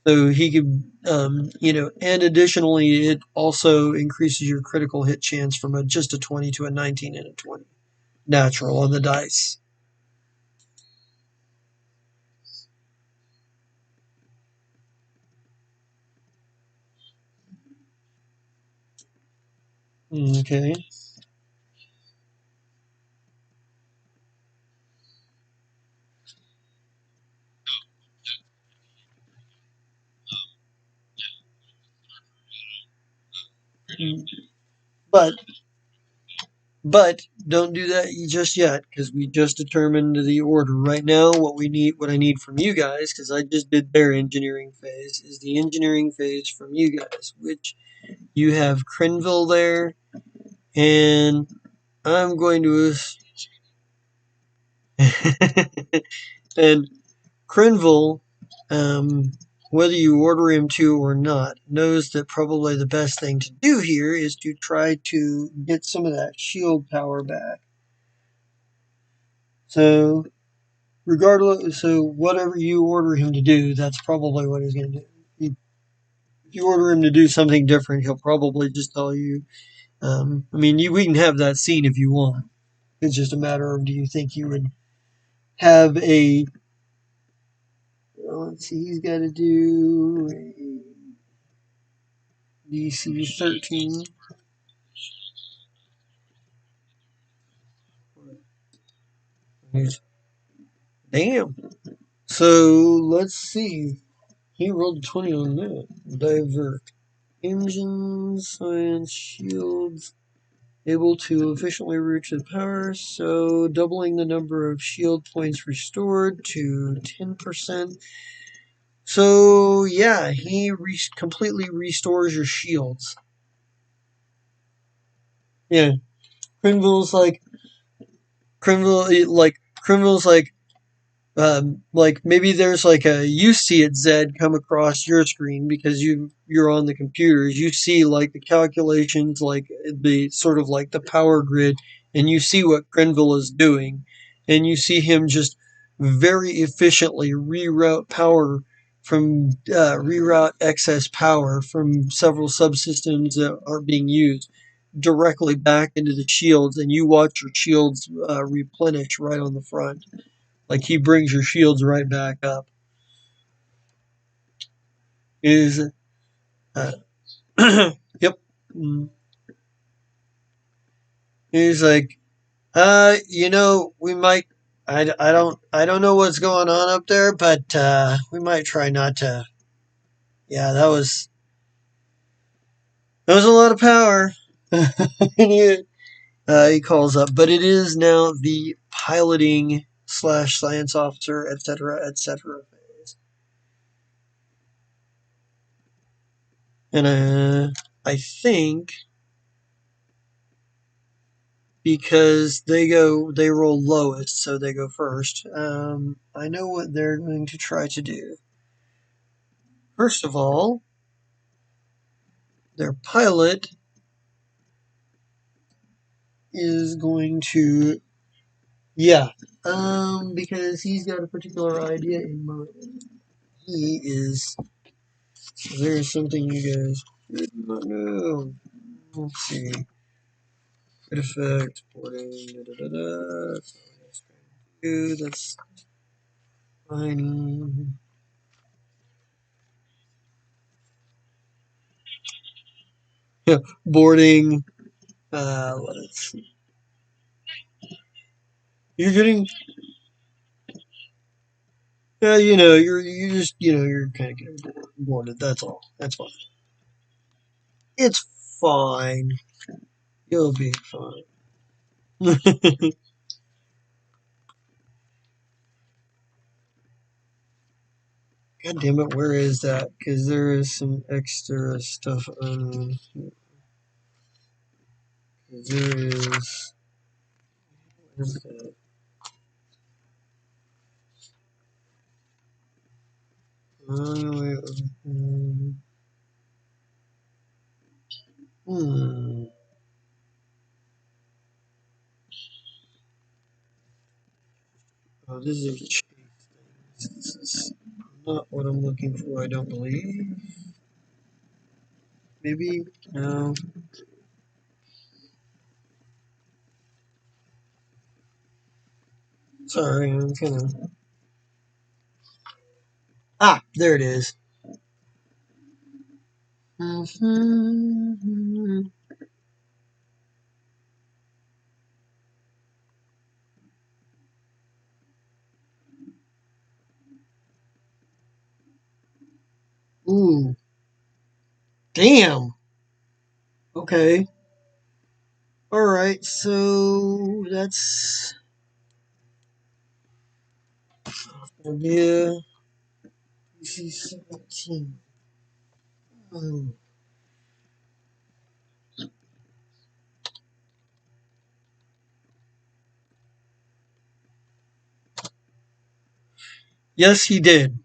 S1: So he could, and additionally, it also increases your critical hit chance from just a 20 to a 19 and a 20 natural on the dice. Okay. But But don't do that just yet because we just determined the order. Right now, what I need from you guys, because I just did their engineering phase, is the engineering phase from you guys, which you have Crenville there, and I'm going to. And Crenville, um, whether you order him to or not, knows that probably the best thing to do here is to try to get some of that shield power back. So whatever you order him to do, that's probably what he's going to do. If you order him to do something different, he'll probably just tell you. We can have that scene if you want. It's just a matter of do you think you would have a. Well, let's see, he's got to do a DC 13. Damn. So let's see. He rolled a 20 on that. Divert. Engines, science, shields, able to efficiently reach the power, so doubling the number of shield points restored to 10%. So, yeah, he completely restores your shields. Yeah, Crinville's like, Crinville's like maybe there's like you see it Zed come across your screen because you're on the computers. You see like the calculations, like the sort of like the power grid, and you see what Grenville is doing, and you see him just very efficiently reroute excess power from several subsystems that are being used directly back into the shields, and you watch your shields replenish right on the front. Like he brings your shields right back up. Is uh, yep. He's like, we might. I don't know what's going on up there, but we might try not to. Yeah, that was a lot of power. And he calls up, but it is now the piloting slash science officer, etc., etc. phase, and I think because they roll lowest, so they go first. I know what they're going to try to do. First of all, their pilot is going to, yeah, because he's got a particular idea in mind. is there's something you guys did not know. Let's see. Good effect, boarding, da da da da. That's fine. Yeah, boarding. Let's see. You're getting, yeah, you just, you're kind of getting boarded. That's all. That's fine. It's fine. You'll be fine. God damn it, where is that? Because there is some extra stuff on here. 'Cause there is. Where's that? Hmm. Oh, this is a chase thing. This is not what I'm looking for, I don't believe. Maybe? No. Sorry, I'm kind of. Ah, there it is. Mhm. Ooh, damn. Okay. All right. So that's gonna be a PC 17. Hmm. Yes, he did.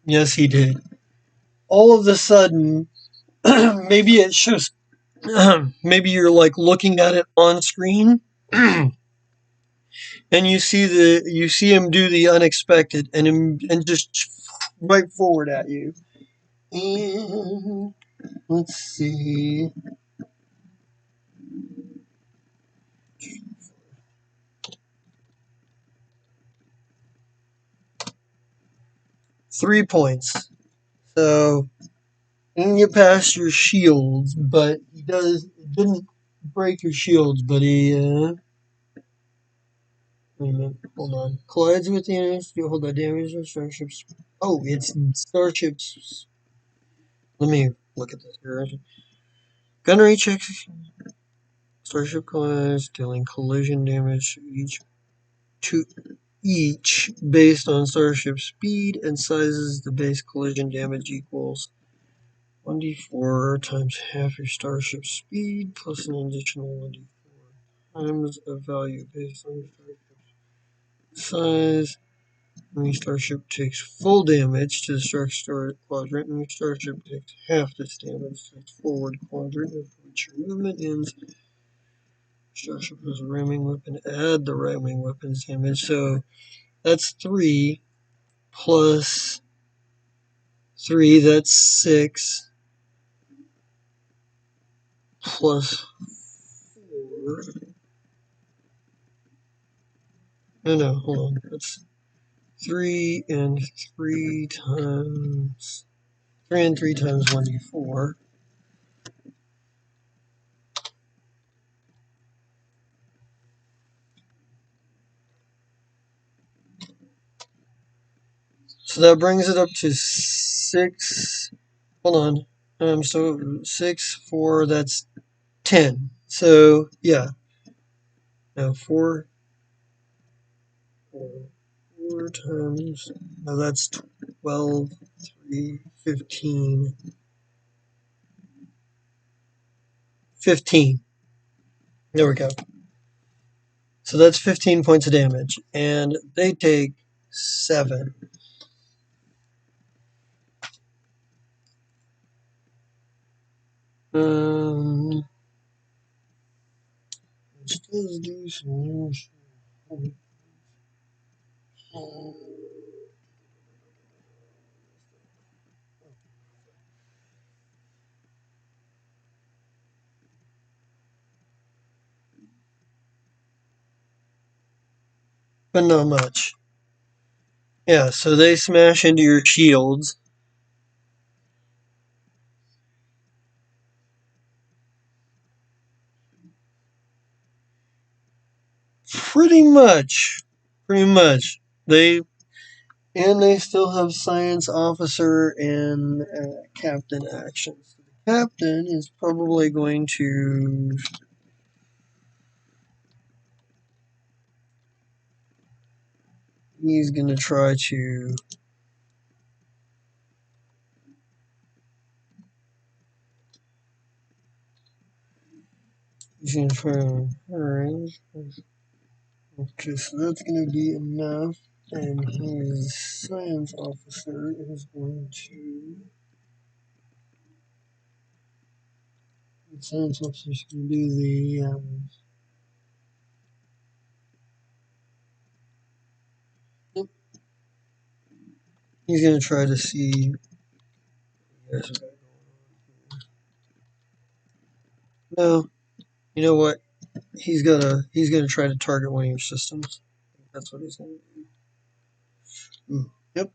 S1: Yes, he did. All of a sudden, maybe it's just maybe you're like looking at it on screen, and you see him do the unexpected, and just right forward at you. And let's see. 3 points. So you can get past your shields, but he didn't break your shields, but he wait a minute, hold on. Collides with the enemy, you hold that damage on starships. Oh, it's starships. Let me look at this here. Gunnery checks. Starship collides, dealing collision damage to each based on starship speed and sizes. The base collision damage equals 1d4 times half your starship speed plus an additional 1d4 times a value based on your starship's size. When your starship takes full damage to the starship quadrant, and your starship takes half this damage to its forward quadrant, of which your movement ends. Starship has a ramming weapon. Add the ramming weapon's damage. So that's 3 plus 3. That's 6 plus 4. No, no, hold on. That's 3 and 3 times 1d4. So that brings it up to 6. Hold on. So 6, 4, that's 10. So, yeah. Now 4 times. Now that's 12, 3, 15. 15. There we go. So that's 15 points of damage. And they take 7. Um, let's do some. but not much. Yeah, so they smash into your shields. Pretty much. Pretty much. They still have science officer and captain actions. The captain is probably going to. He's going to try to. He's going to try to. Alright. Okay, so that's going to be enough. And his science officer is going to. The science officer is going to do the. Yep, he's going to try to see. Yes, no, you know what? He's gonna try to target one of your systems. That's what he's gonna do. Yep.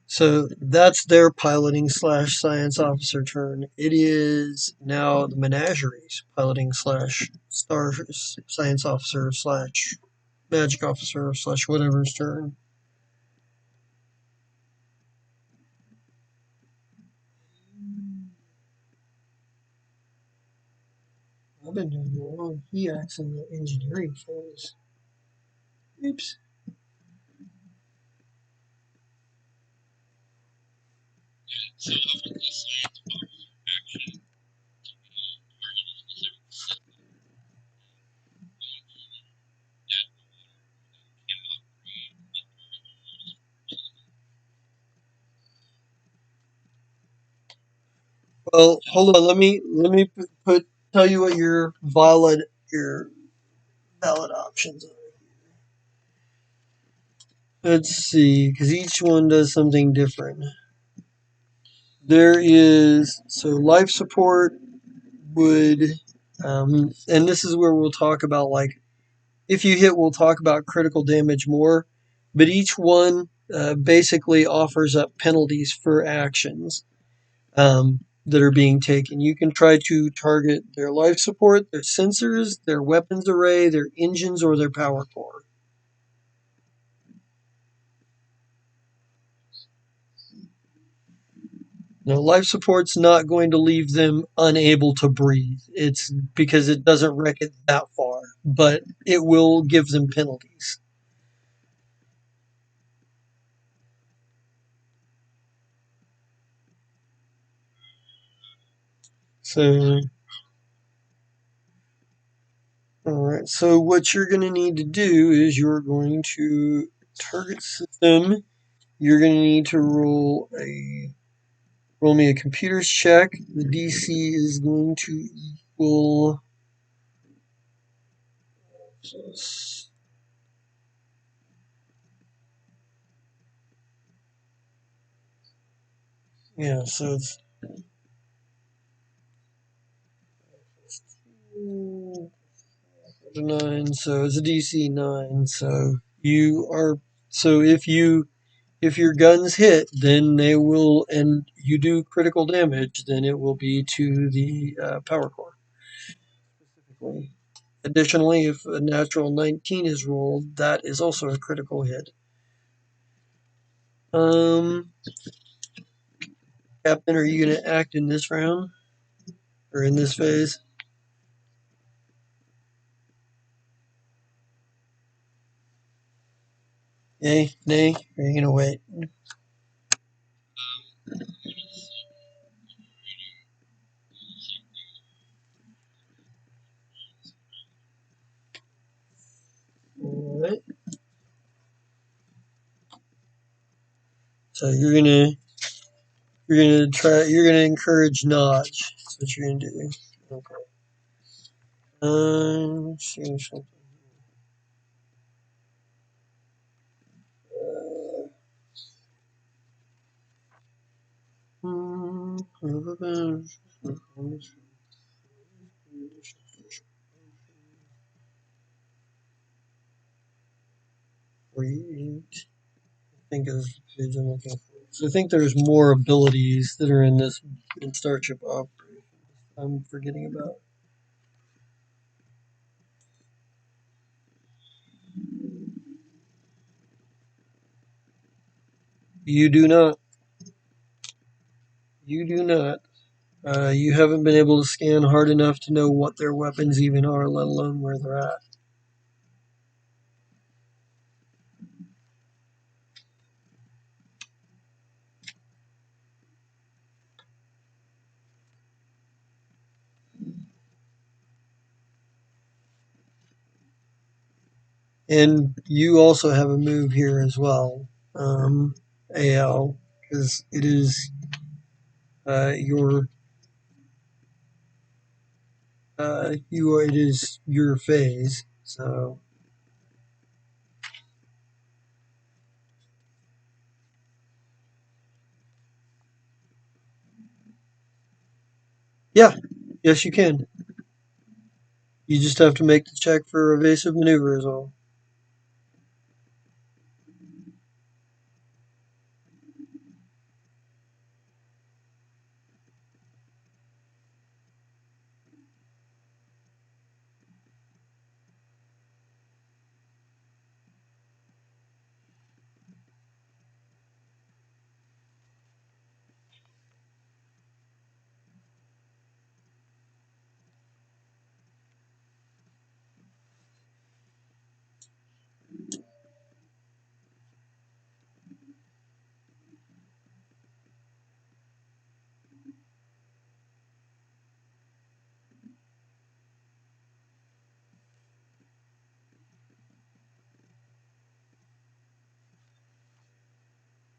S1: So that's their piloting slash science officer turn. It is now the Menagerie's piloting slash star science officer slash magic officer slash whatever's turn. I've been doing it wrong. He acts in the engineering phase. Oops. Well, hold on. Let me tell you what your valid options are. Let's see, because each one does something different. There is so life support would, and this is where we'll talk about like if you hit, we'll talk about critical damage more. But each one basically offers up penalties for actions that are being taken. You can try to target their life support, their sensors, their weapons array, their engines, or their power core. Now, life support's not going to leave them unable to breathe. It's because it doesn't wreck it that far, but it will give them penalties. So, all right. So, what you're going to need to do is you're going to target system. You're going to need to roll me a computer's check. The DC is going to equal. Yeah, so it's 9, so it's a DC 9. So if your guns hit, then they will, and you do critical damage, then it will be to the power core specifically. Additionally, if a natural 19 is rolled, that is also a critical hit. Um, Captain, are you going to act in this round or in this phase? Yay, nay, or are you going to wait? All right. So you're gonna encourage Notch. That's what you're gonna do. Okay. See something. Create. I think is the page I'm looking for. So I think there's more abilities that are in this in Starship Operations. I'm forgetting about. You do not. You do not. You haven't been able to scan hard enough to know what their weapons even are, let alone where they're at. And you also have a move here as well, AL, because it is your it is your phase. So yeah, yes you can. You just have to make the check for evasive maneuver is all.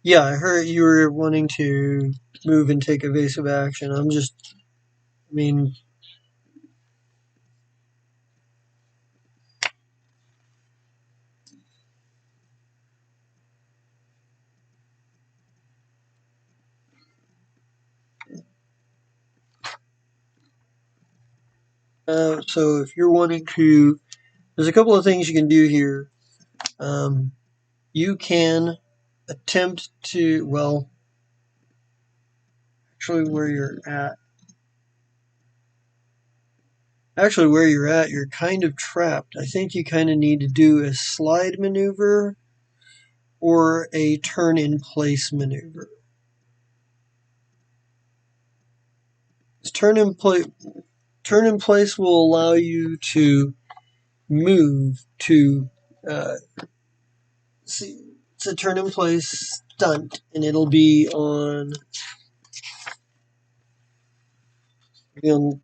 S1: Yeah, I heard you were wanting to move and take evasive action. I mean, so if you're wanting to, there's a couple of things you can do here. Um, you can attempt to, well, actually where you're at, you're kind of trapped. I think you kind of need to do a slide maneuver or a turn in place maneuver. Turn in place. Turn in place will allow you to move to uh, see. It's a turn in place stunt, and it'll be on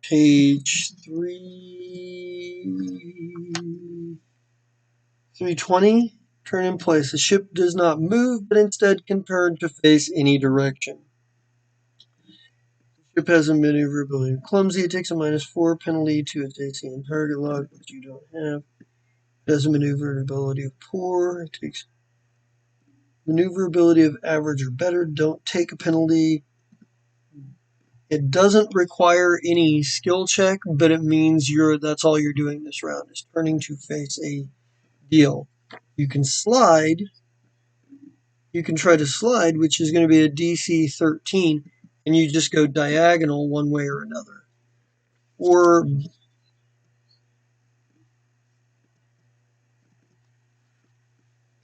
S1: page 320. Turn in place. The ship does not move, but instead can turn to face any direction. The ship has a maneuverability. Clumsy, it takes a -4 penalty to its AC and target lock, which you don't have. It has a maneuverability of poor. It takes maneuverability of average or better. Don't take a penalty. It doesn't require any skill check, but it means that's all you're doing this round is turning to face a deal. You can slide. You can try to slide, which is going to be a DC 13, and you just go diagonal one way or another. Or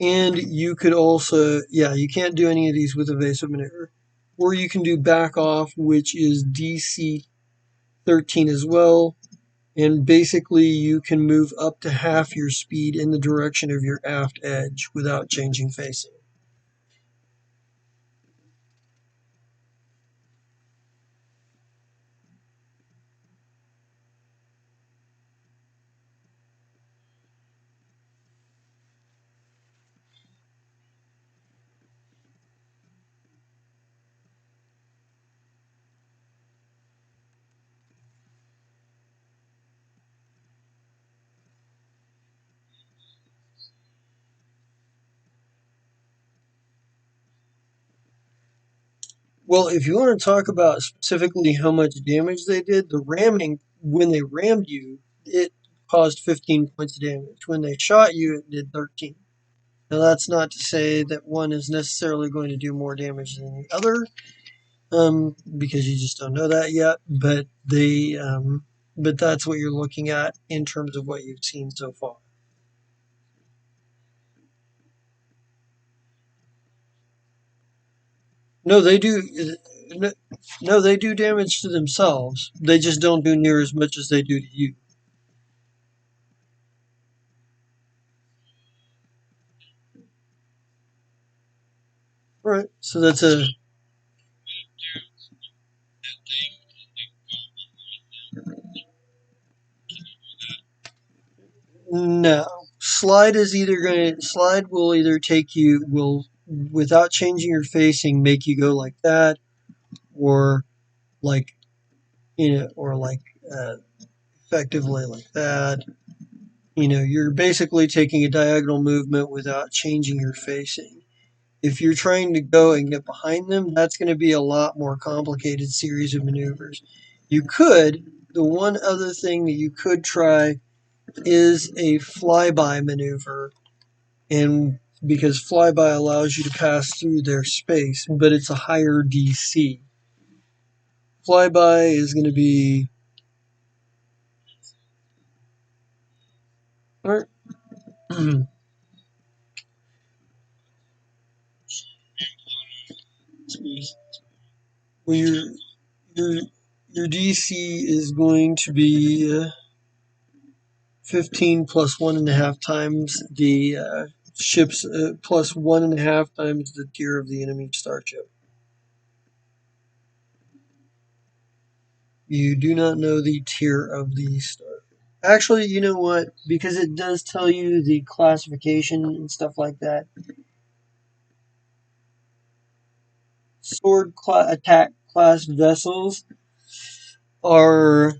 S1: and you could also, yeah, you can't do any of these with evasive maneuver. Or you can do back off, which is DC 13 as well. And basically, you can move up to half your speed in the direction of your aft edge without changing facing. Well, if you want to talk about specifically how much damage they did, the ramming, when they rammed you, it caused 15 points of damage. When they shot you, it did 13. Now, that's not to say that one is necessarily going to do more damage than the other, because you just don't know that yet. But that's what you're looking at in terms of what you've seen so far. No, they do. No, they do damage to themselves. They just don't do near as much as they do to you. All right. So that's a no. Slide will either take you will without changing your facing make you go like that, or like or like uh, effectively like that. You're basically taking a diagonal movement without changing your facing. If you're trying to go and get behind them, that's going to be a lot more complicated series of maneuvers. You could, the one other thing that you could try is a flyby maneuver, and because flyby allows you to pass through their space, but it's a higher DC. Flyby is going to be. All right. Well, your your DC is going to be 15 plus 1.5 times the ship's plus 1.5 times the tier of the enemy starship. You do not know the tier of the star. Actually, you know what? Because it does tell you the classification and stuff like that. Attack class vessels are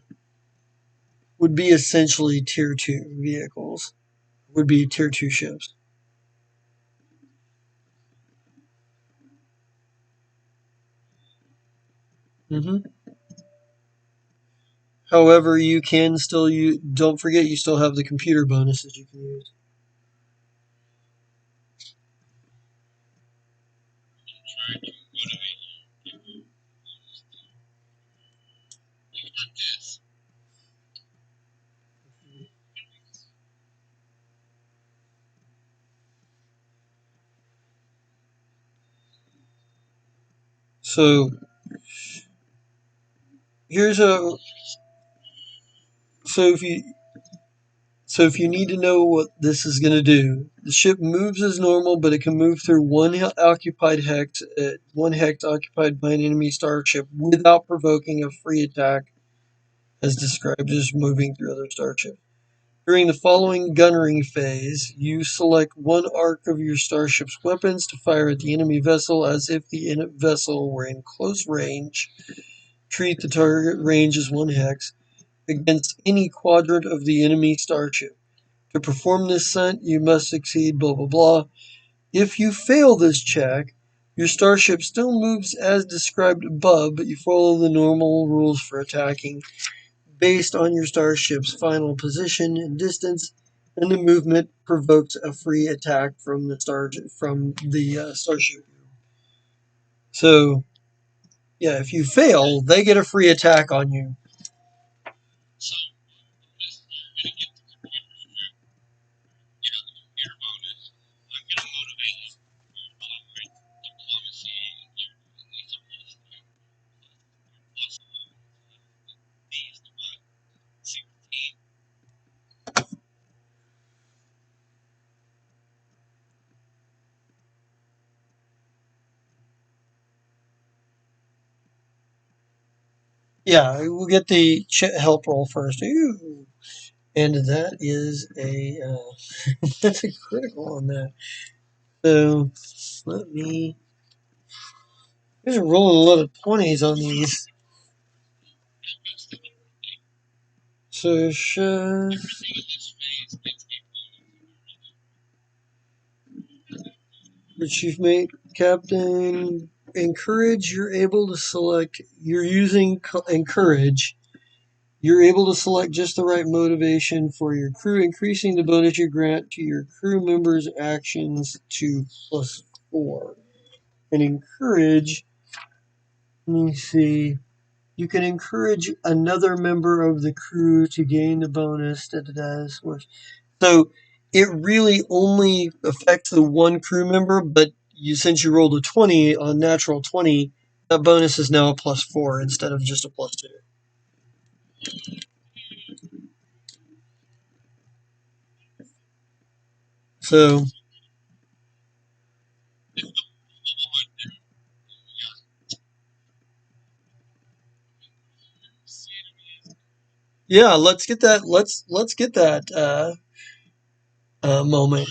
S1: would be essentially tier two vehicles. Would be tier two ships. hmm However, you can still use. Don't forget, you still have the computer bonuses you can use. So here's a so if you so if you need to know what this is going to do, the ship moves as normal, but it can move through one hex occupied by an enemy starship without provoking a free attack, as described as moving through other starships. During the following gunnery phase, you select one arc of your starship's weapons to fire at the enemy vessel as if the vessel were in close range. Treat the target range as one hex against any quadrant of the enemy starship. To perform this scent, you must succeed blah blah blah. If you fail this check, your starship still moves as described above, but you follow the normal rules for attacking based on your starship's final position and distance, and the movement provokes a free attack from the starship. So, yeah, if you fail, they get a free attack on you. Yeah, we'll get the help roll first. Ooh. And that is a that's a critical on that. So let me. These are rolling a lot of 20s on these. So your chief mate, captain, encourage. You're able to select. You're using encourage. You're able to select just the right motivation for your crew, increasing the bonus you grant to your crew members' actions to +4. And encourage, let me see, you can encourage another member of the crew to gain the bonus that it has. So it really only affects the one crew member, but since you rolled a 20 on natural 20, that bonus is now a +4 instead of just a +2. So yeah, let's get that. Let's get that moment.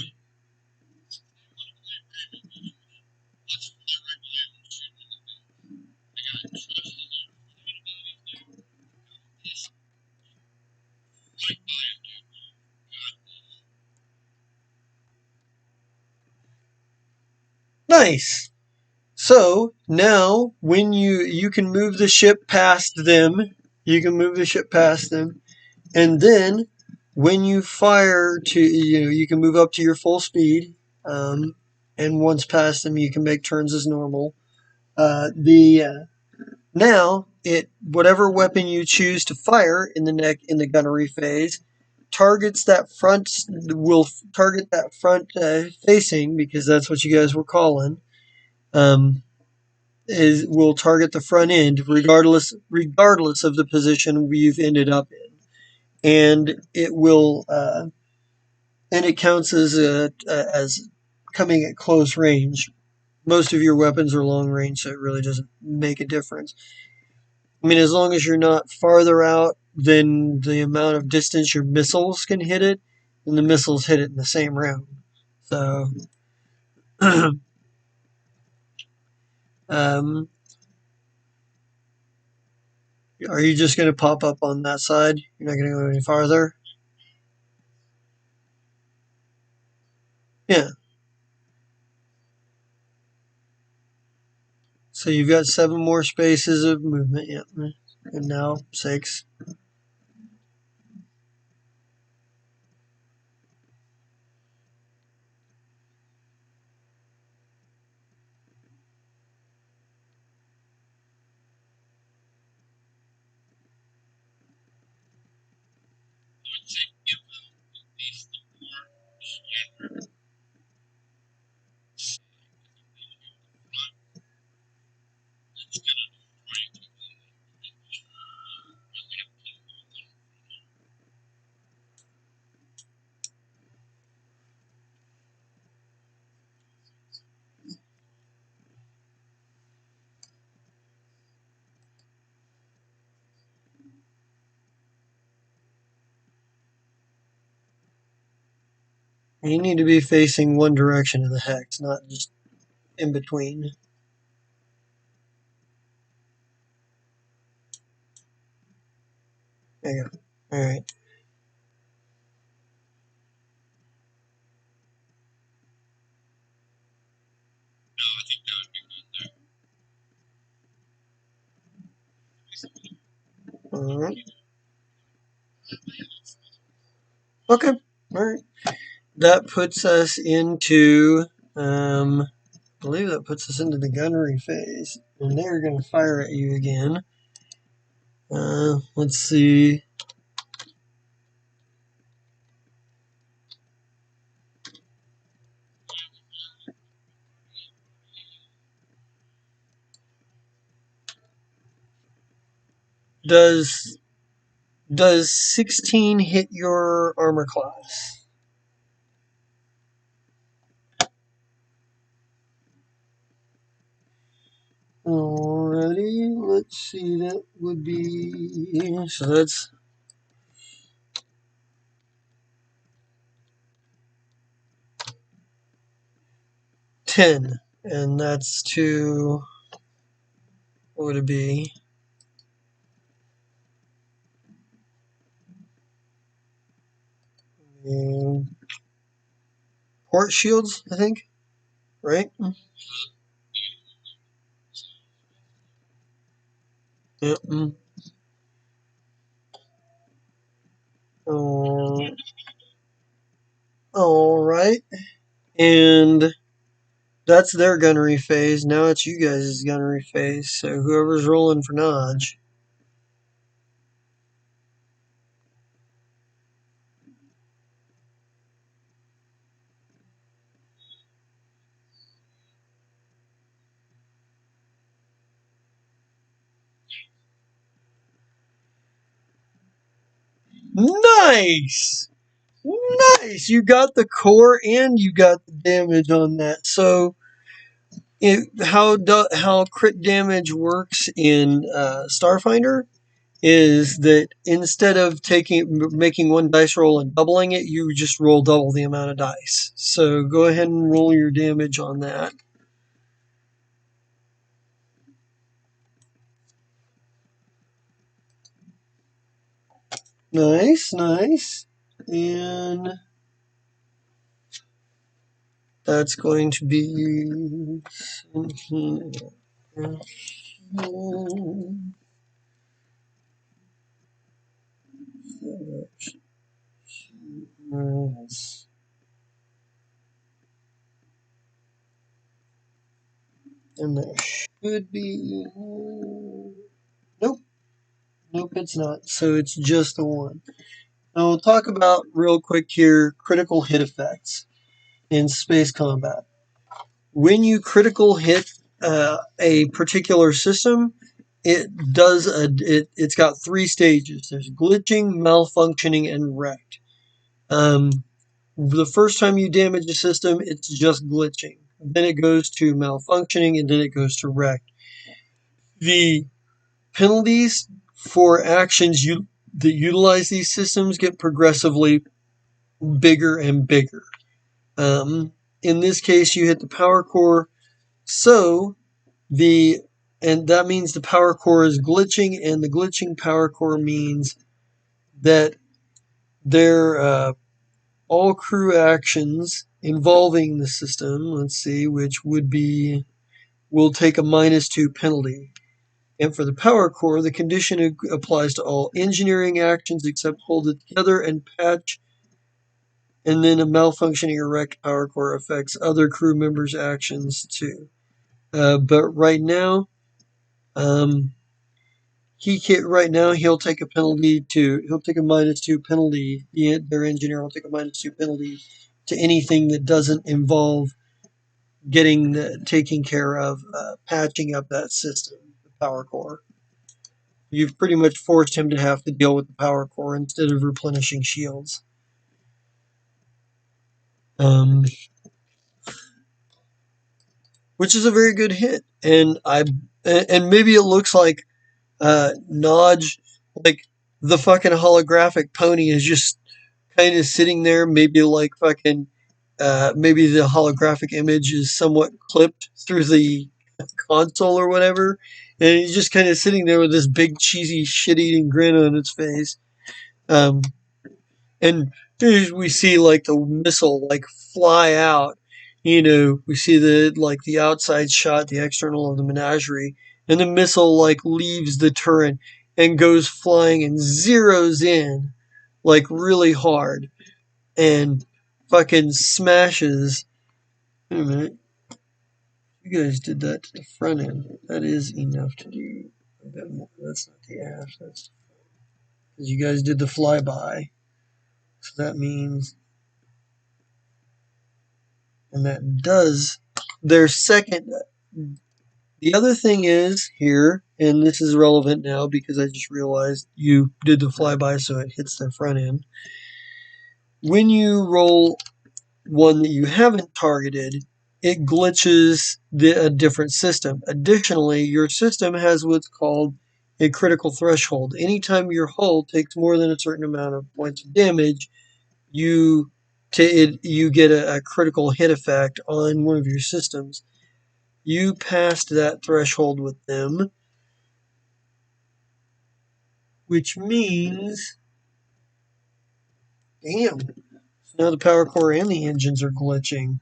S1: Nice. So now, when you can move the ship past them, you can move the ship past them, and then when you fire to you can move up to your full speed, and once past them, you can make turns as normal. The Now it whatever weapon you choose to fire in the gunnery phase targets that front will target that front facing, because that's what you guys were calling. Um, is will target the front end regardless of the position we've ended up in, and it counts as coming at close range. Most of your weapons are long range, so it really doesn't make a difference. I mean, as long as you're not farther out than the amount of distance your missiles can hit it, then the missiles hit it in the same round. So, um, are you just going to pop up on that side? You're not going to go any farther? Yeah. So you've got 7 more spaces of movement. Yeah. And now 6. You need to be facing one direction of the hex, not just in between. There you go. All right. All right. Okay. All right. That puts us into, I believe that puts us into the gunnery phase. And they're going to fire at you again. Let's see. Does does 16 hit your armor class? Alrighty, let's see. That would be so. That's 10, and that's to what would it be? Um, Port shields, I think. Right? Yep. Oh, all right. And that's their gunnery phase. Now it's you guys' gunnery phase. So whoever's rolling for Nodge. Nice! Nice! You got the core and you got the damage on that. So how crit damage works in Starfinder is that instead of making one dice roll and doubling it, you just roll double the amount of dice. So go ahead and roll your damage on that. Nice, nice. And that's going to be 17. And there should be. Nope, nope, it's not. So it's just the one. Now we'll talk about real quick here critical hit effects in space combat. When you critical hit a particular system, it's got three stages. There's glitching, malfunctioning, and wrecked. Um, the first time you damage a system, it's just glitching. Then it goes to malfunctioning, and then it goes to wrecked. The penalties for actions that utilize these systems get progressively bigger and bigger. Um, in this case, you hit the power core, so the and that means the power core is glitching, and the glitching power core means that their all crew actions involving the system, let's see, which would be will take a -2 penalty. And for the power core, the condition applies to all engineering actions except hold it together and patch. And then a malfunctioning or wrecked power core affects other crew members' actions too. But right now, um, he'll take a penalty he'll take a -2 penalty. Their engineer will take a -2 penalty to anything that doesn't involve taking care of patching up that system, the power core. You've pretty much forced him to have to deal with the power core instead of replenishing shields. Um, which is a very good hit. And maybe it looks like Nodge, like the fucking holographic pony is just kind of sitting there, maybe like fucking, maybe the holographic image is somewhat clipped through the console or whatever, and he's just kind of sitting there with this big cheesy shit-eating grin on his face. Um, and we see like the missile like fly out. We see the outside shot, the external of the menagerie, and the missile like leaves the turret and goes flying and zeroes in like really hard and fucking smashes. Wait a minute, you guys did that to the front end. That is enough to do. That's not the aft. That's because you guys did the flyby. So that means and that does their second. The other thing is here, and this is relevant now because I just realized you did the flyby, so it hits the front end. When you roll one that you haven't targeted, it glitches a different system. Additionally, your system has what's called a critical threshold. Anytime your hull takes more than a certain amount of points of damage, you get a critical hit effect on one of your systems. You passed that threshold with them, which means, damn, now the power core and the engines are glitching.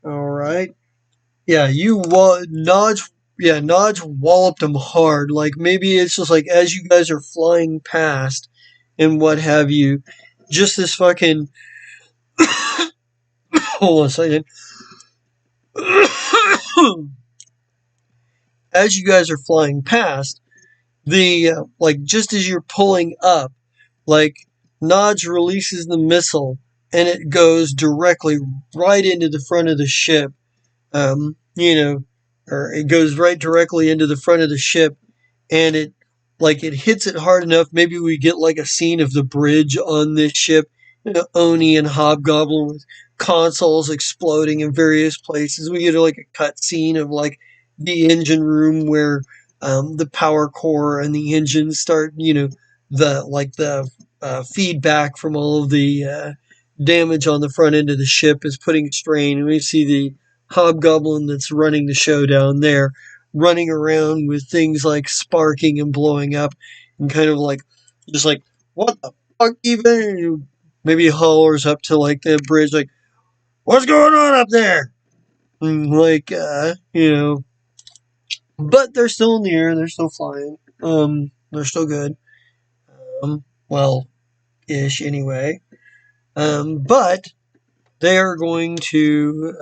S1: All right. Yeah, Nodge. Yeah, Nodge walloped him hard. Like maybe it's just like as you guys are flying past and what have you, just this fucking. Hold on a second. As you guys are flying past, the like just as you're pulling up, like Nodge releases the missile and it goes directly right into the front of the ship. You know, or it goes right directly into the front of the ship, and it hits it hard enough. Maybe we get like a scene of the bridge on this ship, Oni and Hobgoblin with consoles exploding in various places. We get like a cut scene of like the engine room where the power core and the engine start, the feedback from all of the damage on the front end of the ship is putting strain, and we see the Hobgoblin that's running the show down there running around with things like sparking and blowing up and kind of like just like what the fuck even maybe hollers up to like the bridge like what's going on up there, and like but they're still in the air, they're still flying, they're still good, well ish anyway, but they are going to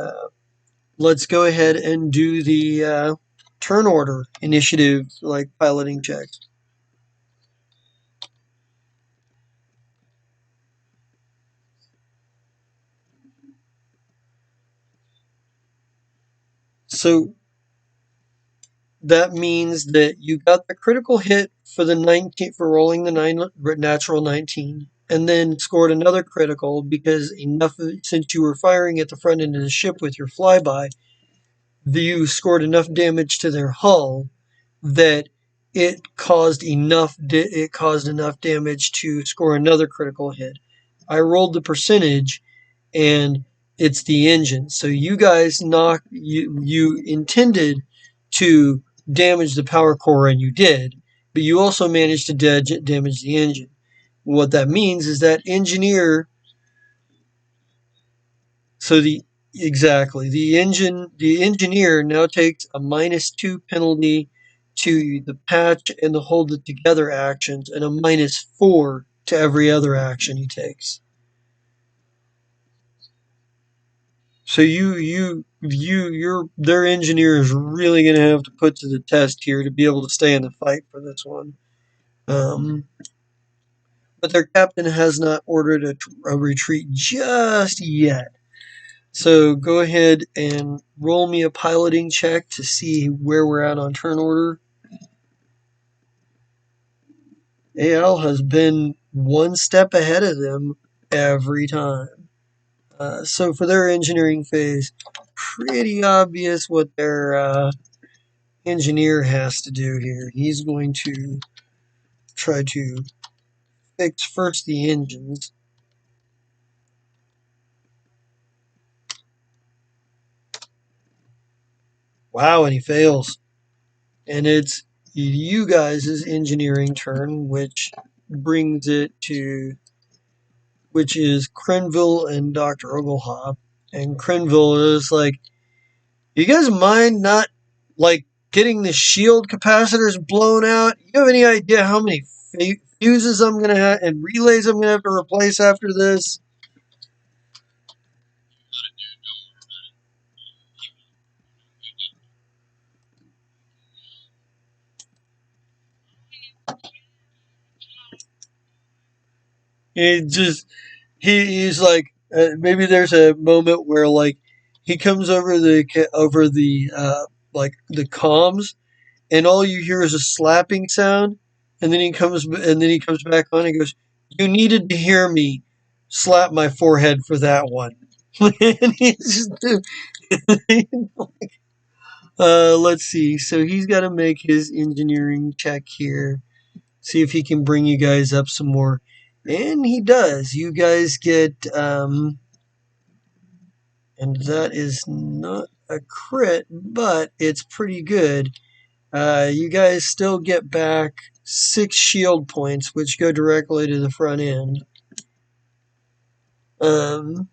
S1: let's go ahead and do the turn order initiative, like piloting checks. So that means that you got the critical hit for the 19 for rolling the natural 19, and then scored another critical because since you were firing at the front end of the ship with your flyby, you scored enough damage to their hull that it caused enough damage to score another critical hit. I rolled the percentage, and it's the engine. So you guys you intended to damage the power core, and you did, but you also managed to damage the engine. What that means is that engineer. So the engineer now takes a -2 penalty to the patch and the hold it together actions, and a -4 to every other action he takes. So their engineer is really going to have to put to the test here to be able to stay in the fight for this one. Um, but their captain has not ordered a retreat just yet. So go ahead and roll me a piloting check to see where we're at on turn order. AL has been one step ahead of them every time. So for their engineering phase, pretty obvious what their engineer has to do here. He's going to try to fix first the engines. Wow, and he fails. And it's you guys' engineering turn, which is Crenville and Dr. Oglehop. And Crenville is like, you guys mind not like getting the shield capacitors blown out? You have any idea how many fuses I'm gonna have and relays I'm gonna have to replace after this? It just he's like maybe there's a moment where like he comes over the like the comms, and all you hear is a slapping sound, and then he comes back on and goes, "You needed to hear me slap my forehead for that one." And he's just, let's see. So he's got to make his engineering check here. See if he can bring you guys up some more. And he does. You guys get, and that is not a crit, but it's pretty good. You guys still get back 6 shield points, which go directly to the front end. Um,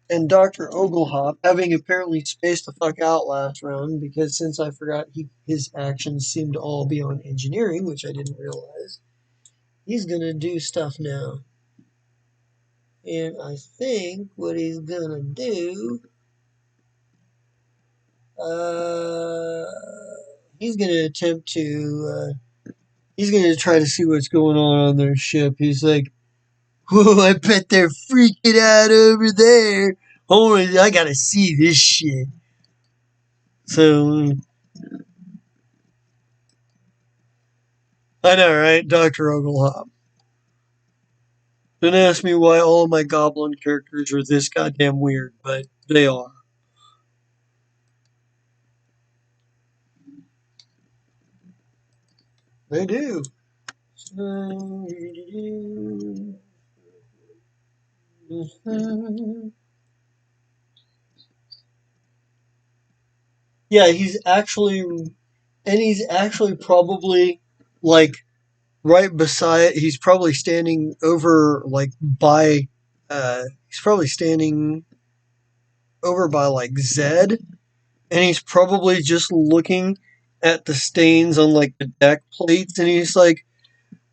S1: and Dr. Oglehop, having apparently spaced the fuck out last round, because since I forgot his actions seemed to all be on engineering, which I didn't realize, he's gonna do stuff now. And I think what he's gonna do, uh, he's gonna attempt to, he's gonna try to see what's going on their ship. He's like, whoa, I bet they're freaking out over there. Hold on, I gotta see this shit. So, I know, right? Dr. Oglehop. Don't ask me why all of my goblin characters are this goddamn weird, but they are. They do. Yeah, he's actually probably like right beside, he's probably standing over like by, he's probably standing over by like Zed, and he's probably just looking at the stains on like the deck plates, and he's like,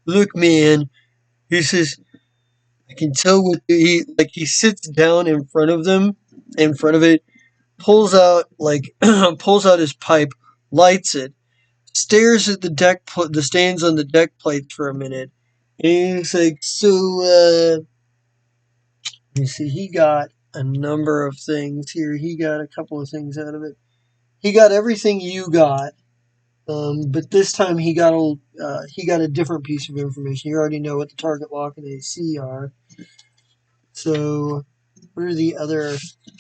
S1: look, man, he says, I can tell what he sits down in front of them, in front of it, pulls out like pulls out his pipe, lights it, stares at the stains on the deck plates for a minute, and he's like, so you see, he got a number of things here. He got a couple of things out of it. He got everything you got, but this time he got a different piece of information. You already know what the target lock and AC are. So, what are the other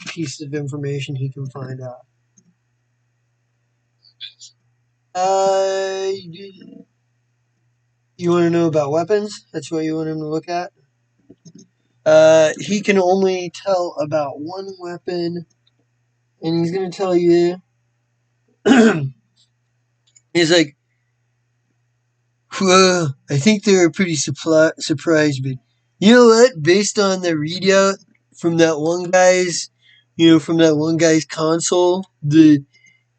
S1: pieces of information he can find out? You want to know about weapons? That's what you want him to look at? He can only tell about one weapon, and he's going to tell you. He's like, well, I think they were pretty surprised, but you know what? Based on the readout from that one guy's, from that one guy's console,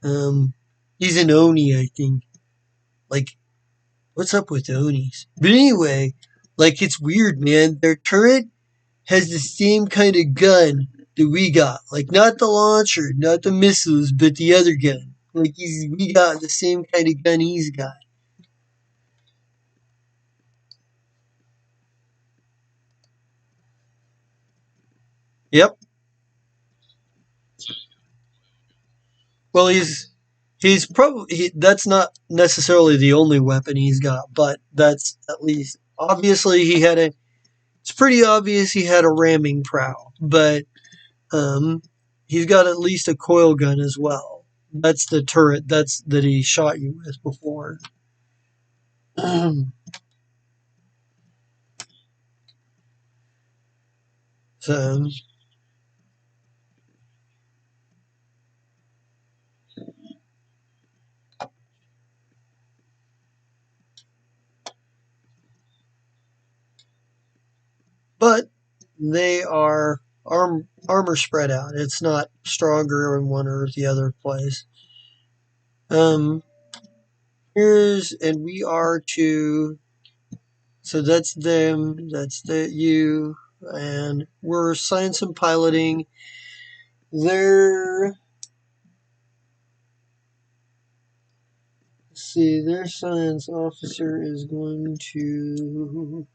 S1: um, he's an Oni, I think. Like, what's up with Onis? But anyway, like, it's weird, man. Their turret has the same kind of gun that we got. Like, not the launcher, not the missiles, but the other gun. Like, we got the same kind of gun he's got. Yep. Well, he's probably that's not necessarily the only weapon he's got, but that's at least obviously he had a. It's pretty obvious he had a ramming prow, but um, he's got at least a coil gun as well. That's the turret that he shot you with before. So, but they are armor spread out. It's not stronger in one or the other place. Um, and we are to. So that's them. That's you, and we're science and piloting. Their see, their science officer is going to.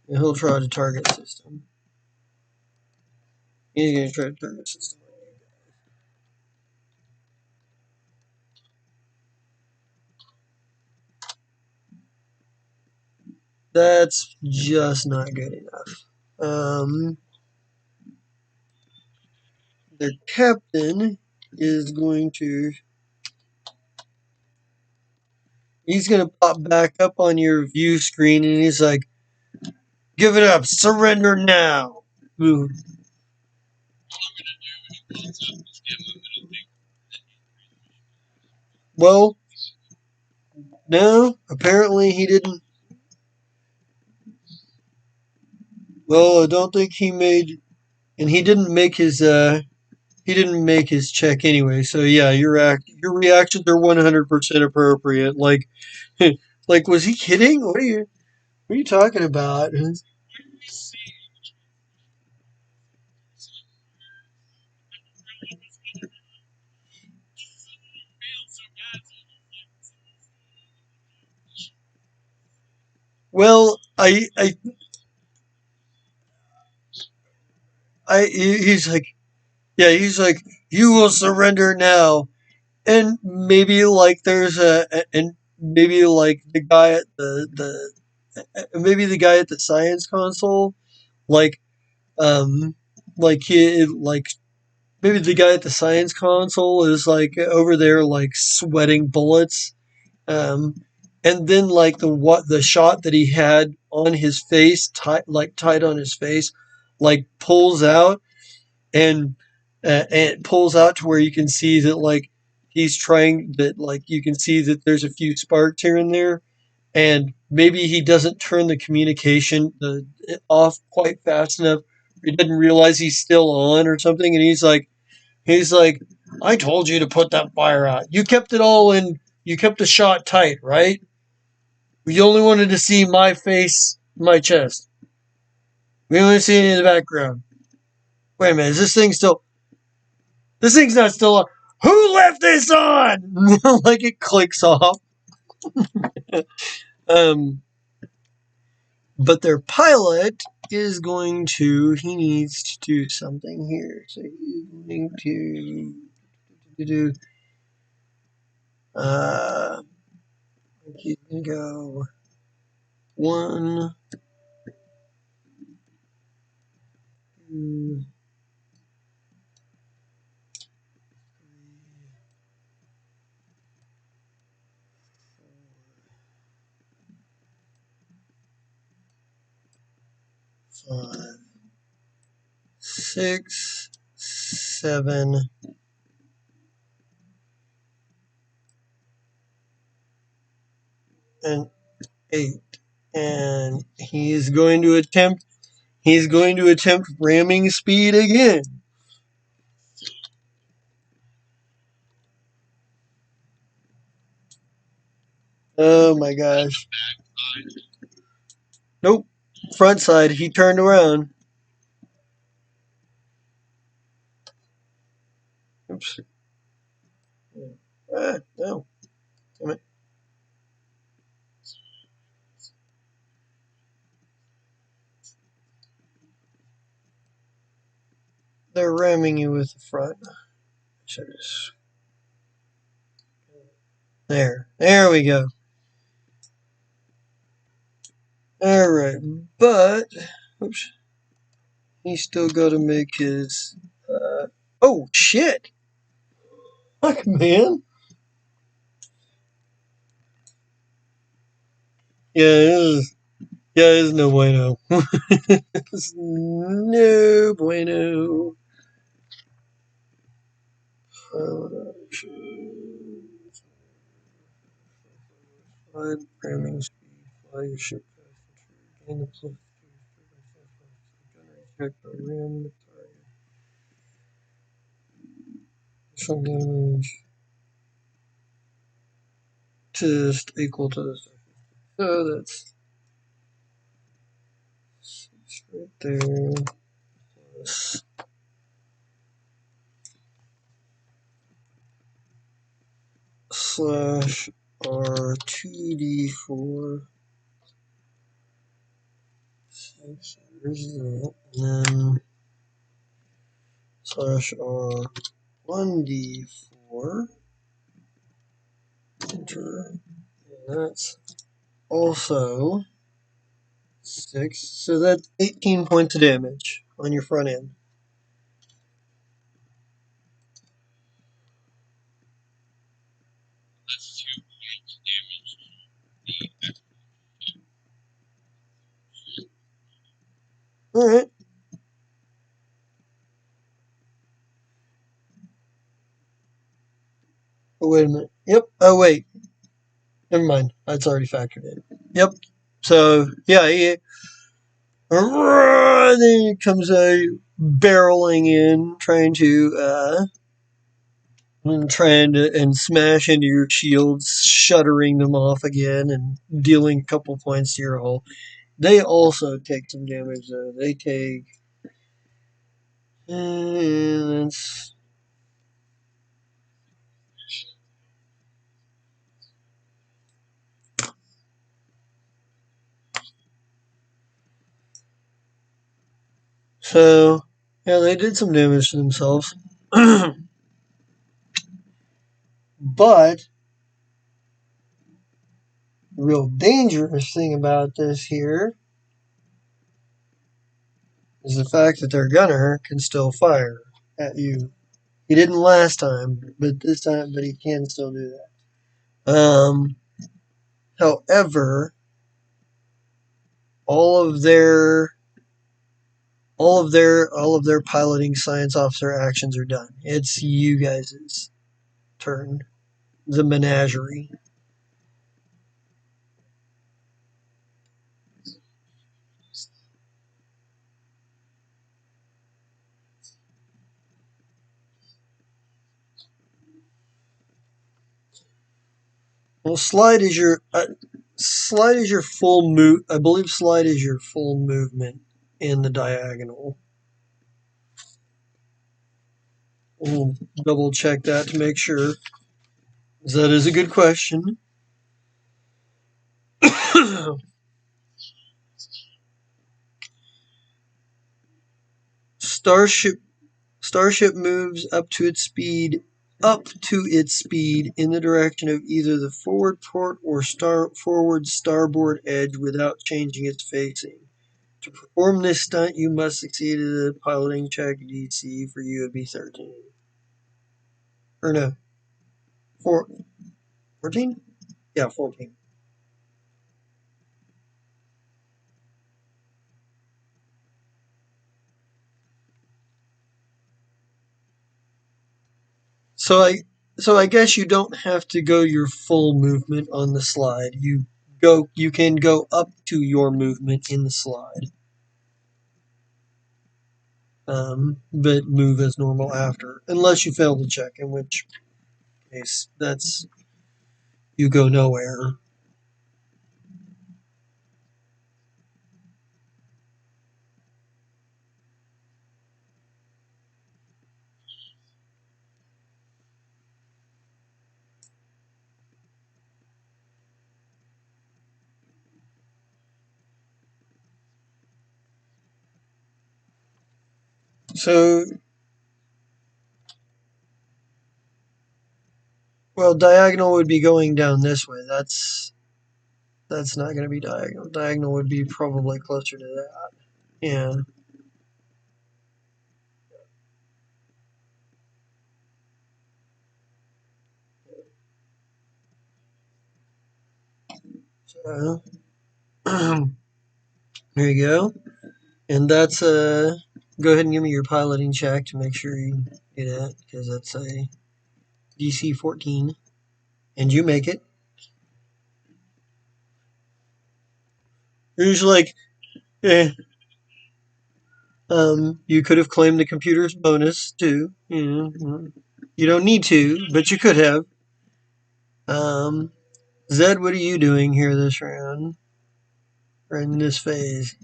S1: He'll try to target system. He's going to try to target system. That's just not good enough. Their captain is going to. He's going to pop back up on your view screen, and he's like, "Give it up! Surrender now!" Ooh. Well, no, apparently he didn't. Well, I don't think he made. and he didn't make his check anyway. So yeah, your reactions are 100% appropriate. Like was he kidding? What are you talking about? Well, he's like, yeah, he's like, you will surrender now, and maybe like and maybe like the guy at maybe the guy at the science console, like, um, like he like maybe the guy at the science console is like over there like sweating bullets, um, and then like the shot that he had on his face, tied on his face, like pulls out and it pulls out to where you can see that like he's trying that like you can see that there's a few sparks here and there, and maybe he doesn't turn the communication off quite fast enough. He didn't realize he's still on or something, and he's like, I told you to put that fire out. You kept it all in. You kept the shot tight, right? You only wanted to see my face, my chest. We only see it in the background. Wait a minute, is this thing still? This thing's not still on. Who left this on? Like it clicks off. Um, but their pilot is going to. He needs to do something here. So he's going to do. Uh, he's going to go 1, 2, 5, 6, 7, and 8. And he's going to attempt ramming speed again. Oh my gosh. Nope. Front side, he turned around. Oops. No. Damn it. They're ramming you with the front. There. There we go. Alright. But, oops. He's still got to make his. Oh, shit! Fuck, man. Yeah, it is no bueno. It's no bueno. Flight ramming speed. Fly your ship faster. Gain the plus 2. Gun reject or ram the target. Some damage. Just equal to this. So that's right there. Plus slash R2D4. There's that. And then slash R1D4. Enter. And that's also 6. So that's 18 points of damage on your front end. Alright. Oh, wait a minute. Yep. Oh, wait. Never mind. That's already factored in. Yep. So, yeah, then he comes out, barreling in, trying to and smash into your shields, shuttering them off again, and dealing a couple points to your hull. They also take some damage though. They take. That's so. Yeah, they did some damage to themselves. But the real dangerous thing about this here is the fact that their gunner can still fire at you. He didn't last time, but he can still do that. However, all of their all of their piloting science officer actions are done. It's you guys' turn. The Menagerie. Well, slide is your full move. I believe slide is your full movement in the diagonal. We'll double check that to make sure. That is a good question. Starship Starship moves up to its speed in the direction of either the forward port or forward starboard edge without changing its facing. To perform this stunt, you must succeed at a piloting check DC. For you, it'd be 13. Or no, 14? Yeah, 14. So I so I guess you don't have to go your full movement on the slide. You can go up to your movement in the slide. But move as normal after, unless you fail to check, in which case that's you go nowhere. So, well, diagonal would be going down this way. That's not going to be diagonal. Diagonal would be probably closer to that. Yeah. So, there you go. And that's go ahead and give me your piloting check to make sure you get it, because that's a DC 14, and you make it. You're like, eh. You could have claimed the computer's bonus too. You don't need to, but you could have. Um, Zed, what are you doing here this round or in this phase?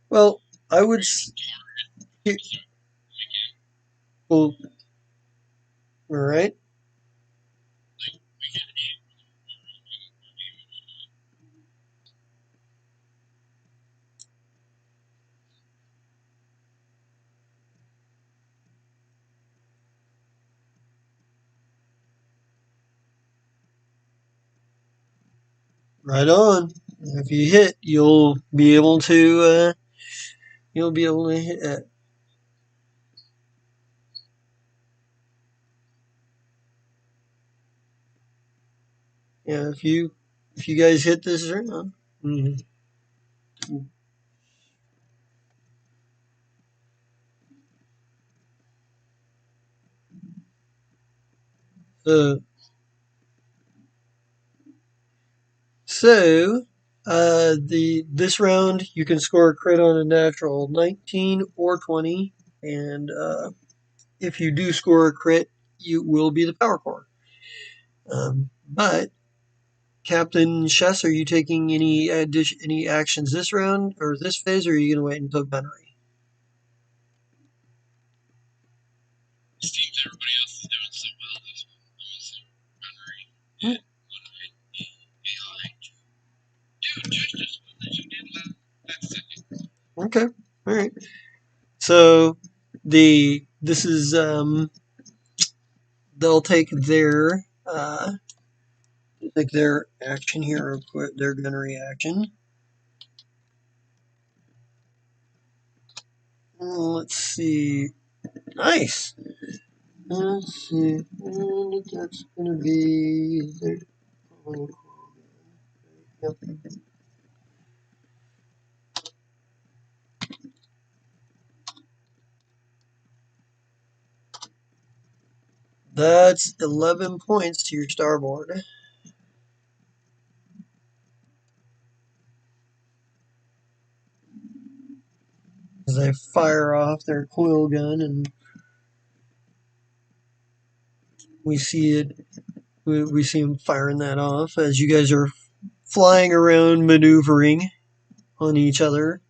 S1: Well, I would. Well, all right, right on. If you hit, you'll be able to hit it. Yeah, if you guys hit this round. Mm-hmm. So So, this round you can score a crit on a natural 19 or 20, and if you do score a crit, you will be the power core. But Captain Chess, are you taking any actions this round or this phase, or are you going to wait until Menagerie? Okay, all right. So this is they'll take their action here real quick, their gunnery action. Let's see. Nice. Let's see. And that's gonna be their. Yep. That's 11 points to your starboard. As they fire off their coil gun, and we see it. We see them firing that off as you guys are flying around, maneuvering on each other.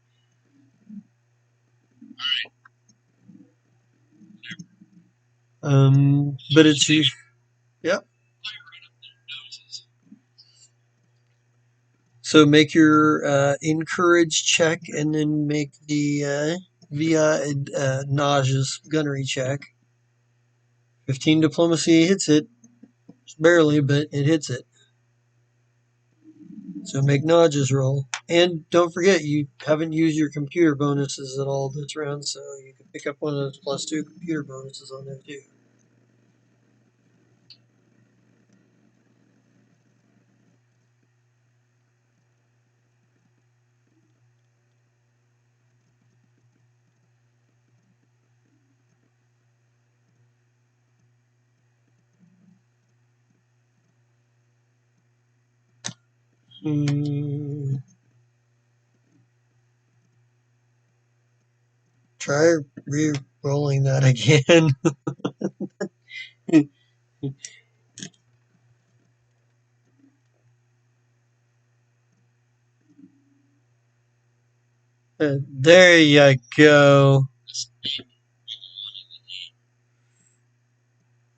S1: But it's you. Yep. So make your encourage check, and then make the via nauseous gunnery check. 15 diplomacy hits it, barely, but it hits it. So make Nodge's roll. And don't forget, you haven't used your computer bonuses at all this round, so you can pick up one of those +2 computer bonuses on there too. Try re-rolling that again. There you go.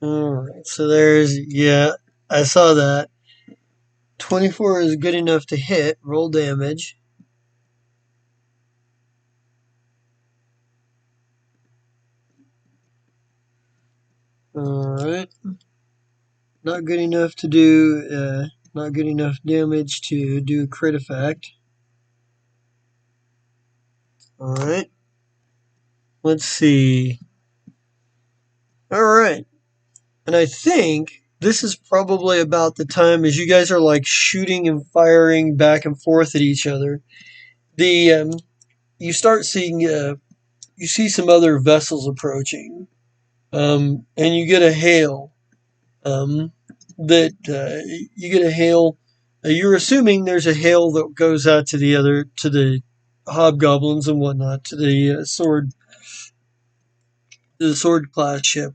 S1: Alright, so yeah, I saw that. 24 is good enough to hit. Roll damage. Alright. Not good enough to do, not good enough damage to do crit effect. Alright. Let's see. Alright. And I think this is probably about the time as you guys are like shooting and firing back and forth at each other. You start seeing, you see some other vessels approaching. And you get a hail. Um, that you get a hail. You're assuming there's a hail that goes out to the hobgoblins and whatnot, to the sword class ship.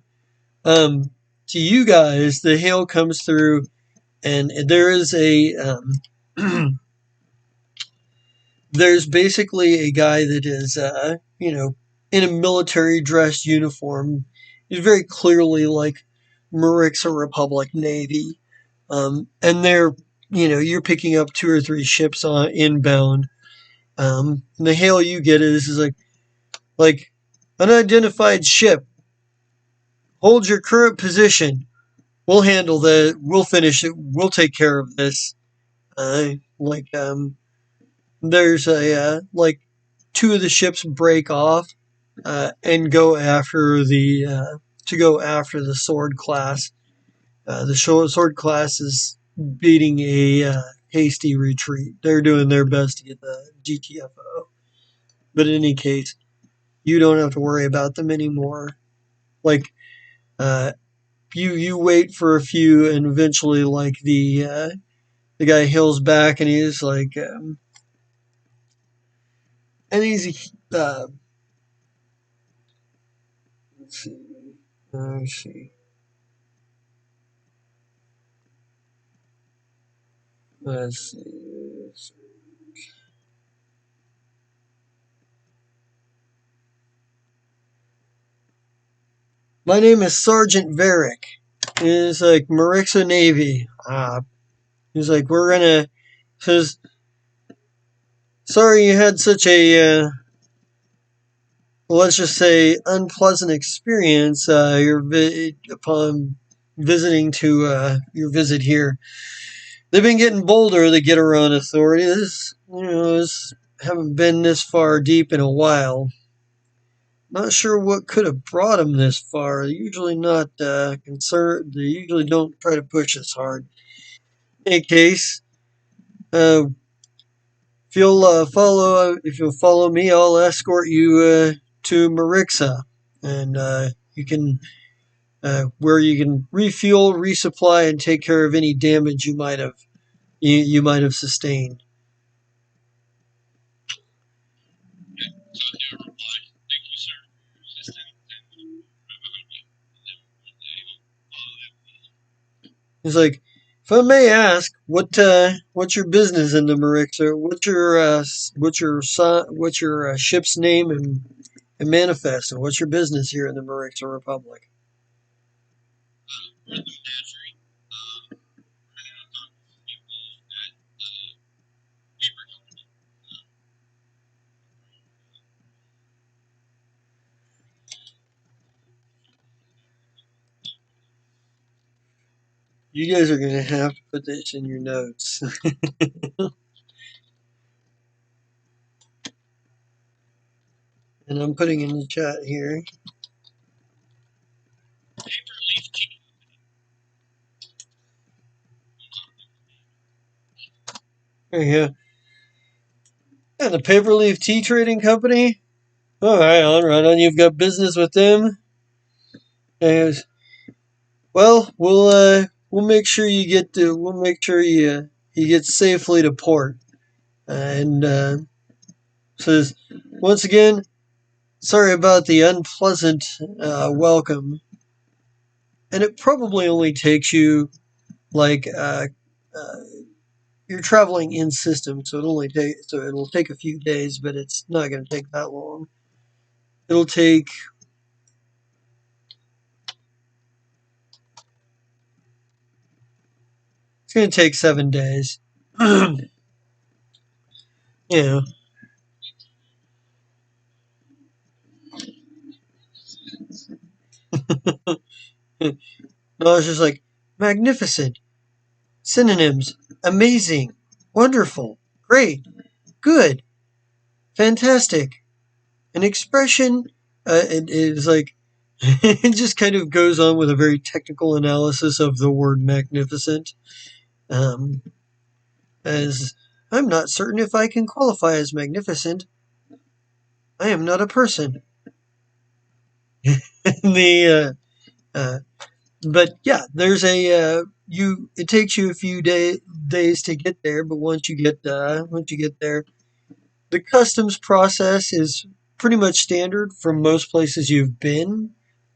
S1: To you guys, the hail comes through, and there is there's basically a guy that is, in a military dress uniform. He's very clearly like Marixa Republic Navy. And you're picking up 2 or 3 ships on inbound. The hail you get is like unidentified ship. Hold your current position. We'll handle we'll finish it. We'll take care of this. Like there's like 2 of the ships break off and go after the sword class. The sword class is beating a hasty retreat. They're doing their best to get the GTFO. But in any case, you don't have to worry about them anymore. Like uh, you wait for a few, and eventually, like the guy hails back and he's like, and he's, let's see, let's see, let's see. My name is Sergeant Varick. He's like, Marixa Navy. He's like, we're gonna, says, sorry you had such a, let's just say, unpleasant experience upon visiting to your visit here. They've been getting bolder to get around authority. This haven't been this far deep in a while. Not sure what could have brought them this far. They're usually not concerned. They usually don't try to push us hard. In any case, uh, if you'll follow me, I'll escort you to Marixa, and you can where you can refuel, resupply, and take care of any damage you might have sustained. He's like, if I may ask, what's your business in the Marixa? What's your ship's name and manifest, and what's your business here in the Marixa Republic? You guys are gonna have to put this in your notes. And I'm putting in the chat here. Yeah, yeah, the Paperleaf Tea Trading Company. All right, right on. You've got business with them. And, well, we'll make sure you get safely to port. And says once again, sorry about the unpleasant welcome. And it probably only takes you like uh, you're traveling in system, so it'll take a few days, but it's not going to take that long. It'll take it's going to take 7 days. Yeah. No, it's just like magnificent, synonyms, amazing, wonderful, great, good, fantastic. An expression, it is like, it just kind of goes on with a very technical analysis of the word magnificent. Um, as I'm not certain if I can qualify as magnificent. I am not a person. the But yeah, there's it takes you a few days to get there, but once you get there, the customs process is pretty much standard from most places you've been,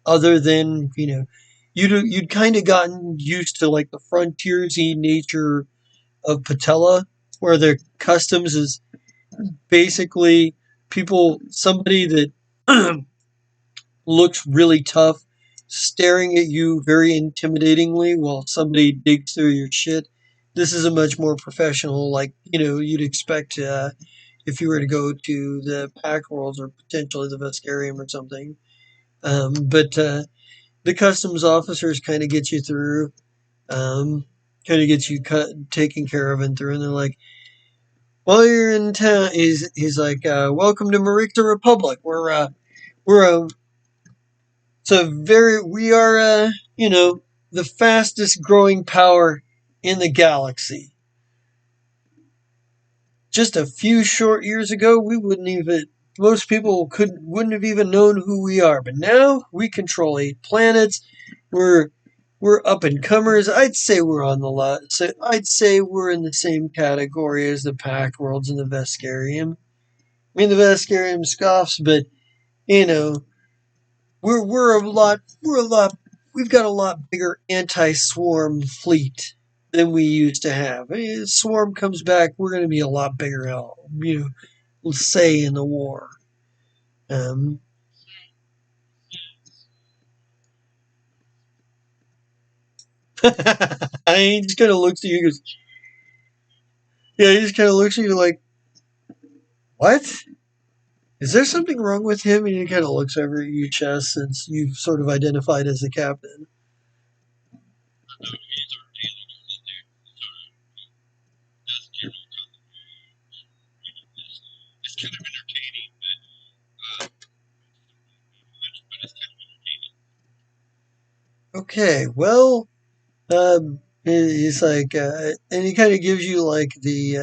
S1: other than you'd kind of gotten used to like the frontiersy nature of Patella, where their customs is basically somebody that looks really tough, staring at you very intimidatingly while somebody digs through your shit. This is a much more professional, like you'd expect if you were to go to the Pack Worlds or potentially the Vescarium or something. But the customs officers kind of get you through, um, kind of get you taken care of and through, and they're like, while you're in town, he's like, welcome to Marixa Republic. We're a we are, the fastest growing power in the galaxy. Just a few short years ago, most people wouldn't have even known who we are. But now we control 8 planets. We're, we're up and comers. I'd say we're on the lot. So I'd say we're in the same category as the Packed Worlds and the Vescarium. I mean, the Vescarium scoffs, but you know, we're a lot we've got a lot bigger anti-swarm fleet than we used to have. I mean, if swarm comes back, we're going to be a lot bigger. Let's say in the war. Um, he just kind of looks at you and goes, yeah, he just kind of looks at you like, what? Is there something wrong with him? And he kind of looks over at you, Chess, since you've sort of identified as the captain. Okay, well, he's like, and he kind of gives you like he's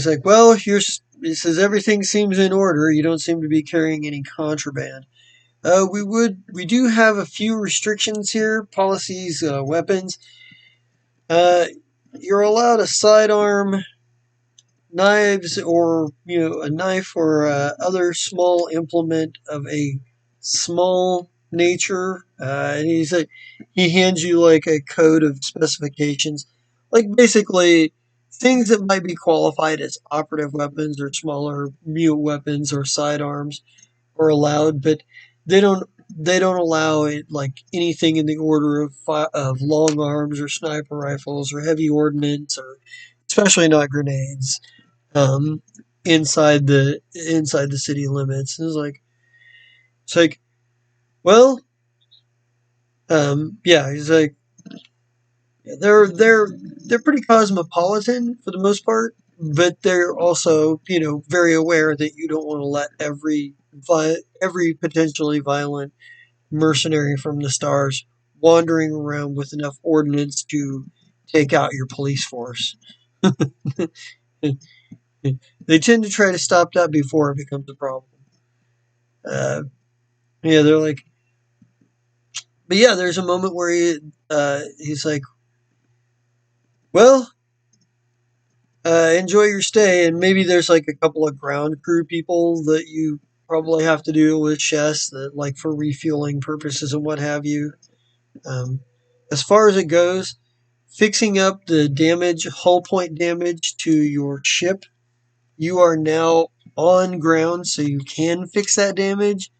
S1: like, well, he says everything seems in order. You don't seem to be carrying any contraband. We do have a few restrictions here, policies, weapons. Uh, you're allowed a sidearm, knives, or a knife or other small implement of a small nature. And he hands you like a code of specifications, like basically things that might be qualified as operative weapons or smaller mute weapons or sidearms are allowed, but they don't allow it like anything in the order of long arms or sniper rifles or heavy ordnance or especially not grenades um, inside the city limits. It's like well, yeah. He's like they're pretty cosmopolitan for the most part, but they're also very aware that you don't want to let every potentially violent mercenary from the stars wandering around with enough ordnance to take out your police force. They tend to try to stop that before it becomes a problem. Uh, yeah, they're like, but yeah, there's a moment where he's like, well, enjoy your stay, and maybe there's like a couple of ground crew people that you probably have to deal with, chess that like for refueling purposes and what have you. Um, as far as it goes, fixing up the hull point damage to your ship, you are now on ground, so you can fix that damage.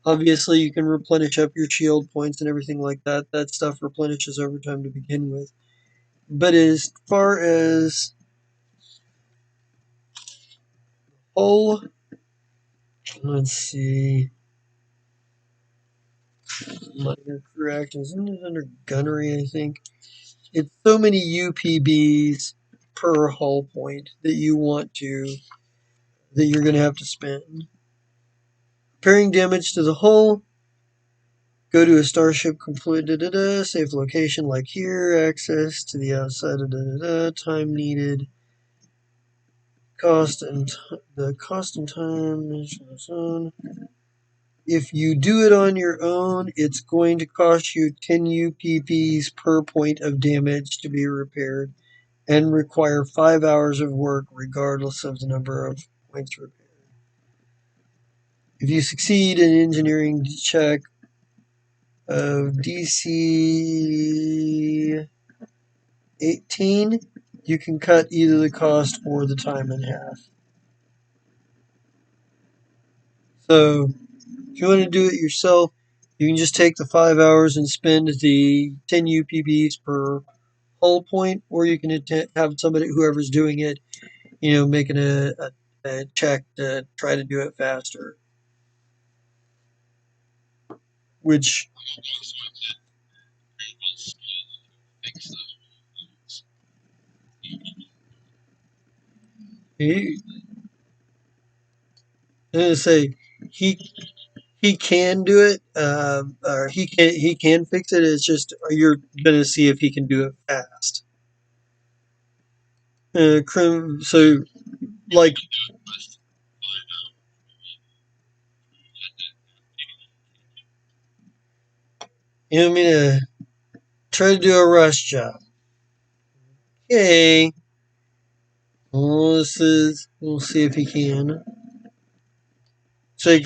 S1: Obviously, you can replenish up your shield points and everything like that. That stuff replenishes over time to begin with. But as far as hull, let's see, minor crew actions. Isn't it under gunnery? I think it's so many UPBs per hull point that you're going to have to spend. Repairing damage to the hull. Go to a starship complete. Safe location like here. Access to the outside of time needed. The cost and time. If you do it on your own, it's going to cost you 10 UPPs per point of damage to be repaired and require 5 hours of work regardless of the number of points repaired. If you succeed in engineering check of DC 18, you can cut either the cost or the time in half. So if you want to do it yourself, you can just take the 5 hours and spend the 10 UPBs per hull point, or you can have somebody, whoever's doing it, making a check to try to do it faster. Which, he, I'm gonna say, he he can do it, or he can fix it. It's just you're gonna see if he can do it fast. So like, you know what I mean? try to do a rush job. Okay. Well, we'll see if he can. So,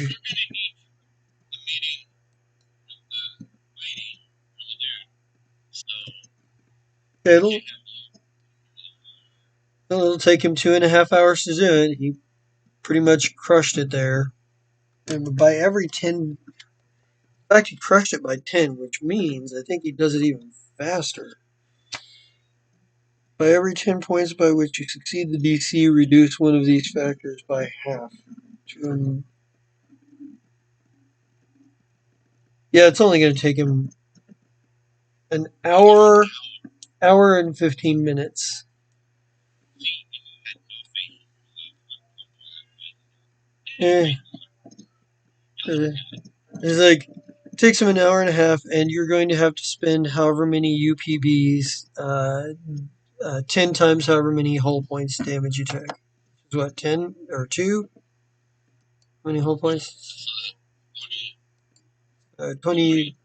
S1: it'll, it'll take him 2.5 hours to do it. He pretty much crushed it there. And by every 10, in fact, he crushed it by 10, which means I think he does it even faster. By every 10 points by which you succeed the DC, reduce one of these factors by half. Yeah, it's only going to take him an hour and 15 minutes. Eh, it's like, it takes him an hour and a half, and you're going to have to spend however many UPBs, 10 times however many hull points damage you take. What, 10 or 2? How many hull points? 20.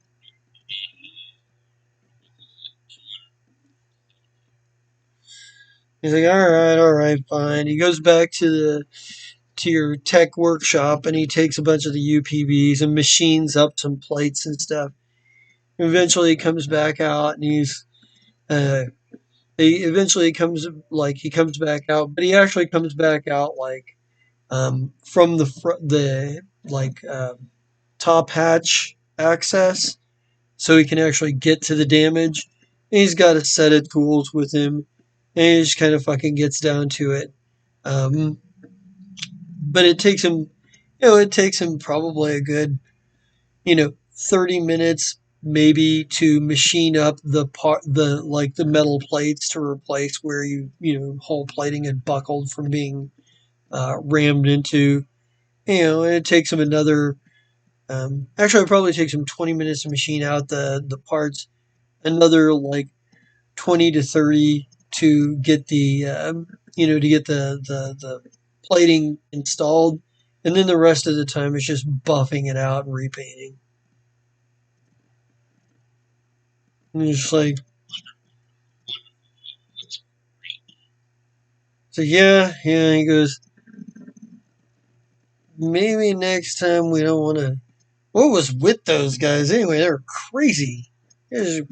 S1: He's like, all right, fine. He goes back to your tech workshop and he takes a bunch of the UPBs and machines up some plates and stuff. Eventually, he comes back out and uh, he comes back out, but he actually comes back out like from the like top hatch access, so he can actually get to the damage. And he's got a set of tools with him, and he just kind of fucking gets down to it. Um, but it takes him probably a good 30 minutes maybe to machine up the metal plates to replace where whole plating had buckled from being rammed into. And it takes him actually it probably takes him 20 minutes to machine out the parts, another like 20 to 30 to get the plating installed, and then the rest of the time is just buffing it out and repainting. And it's just like, so yeah, he goes, maybe next time we don't want to. What was with those guys anyway? They were crazy. It was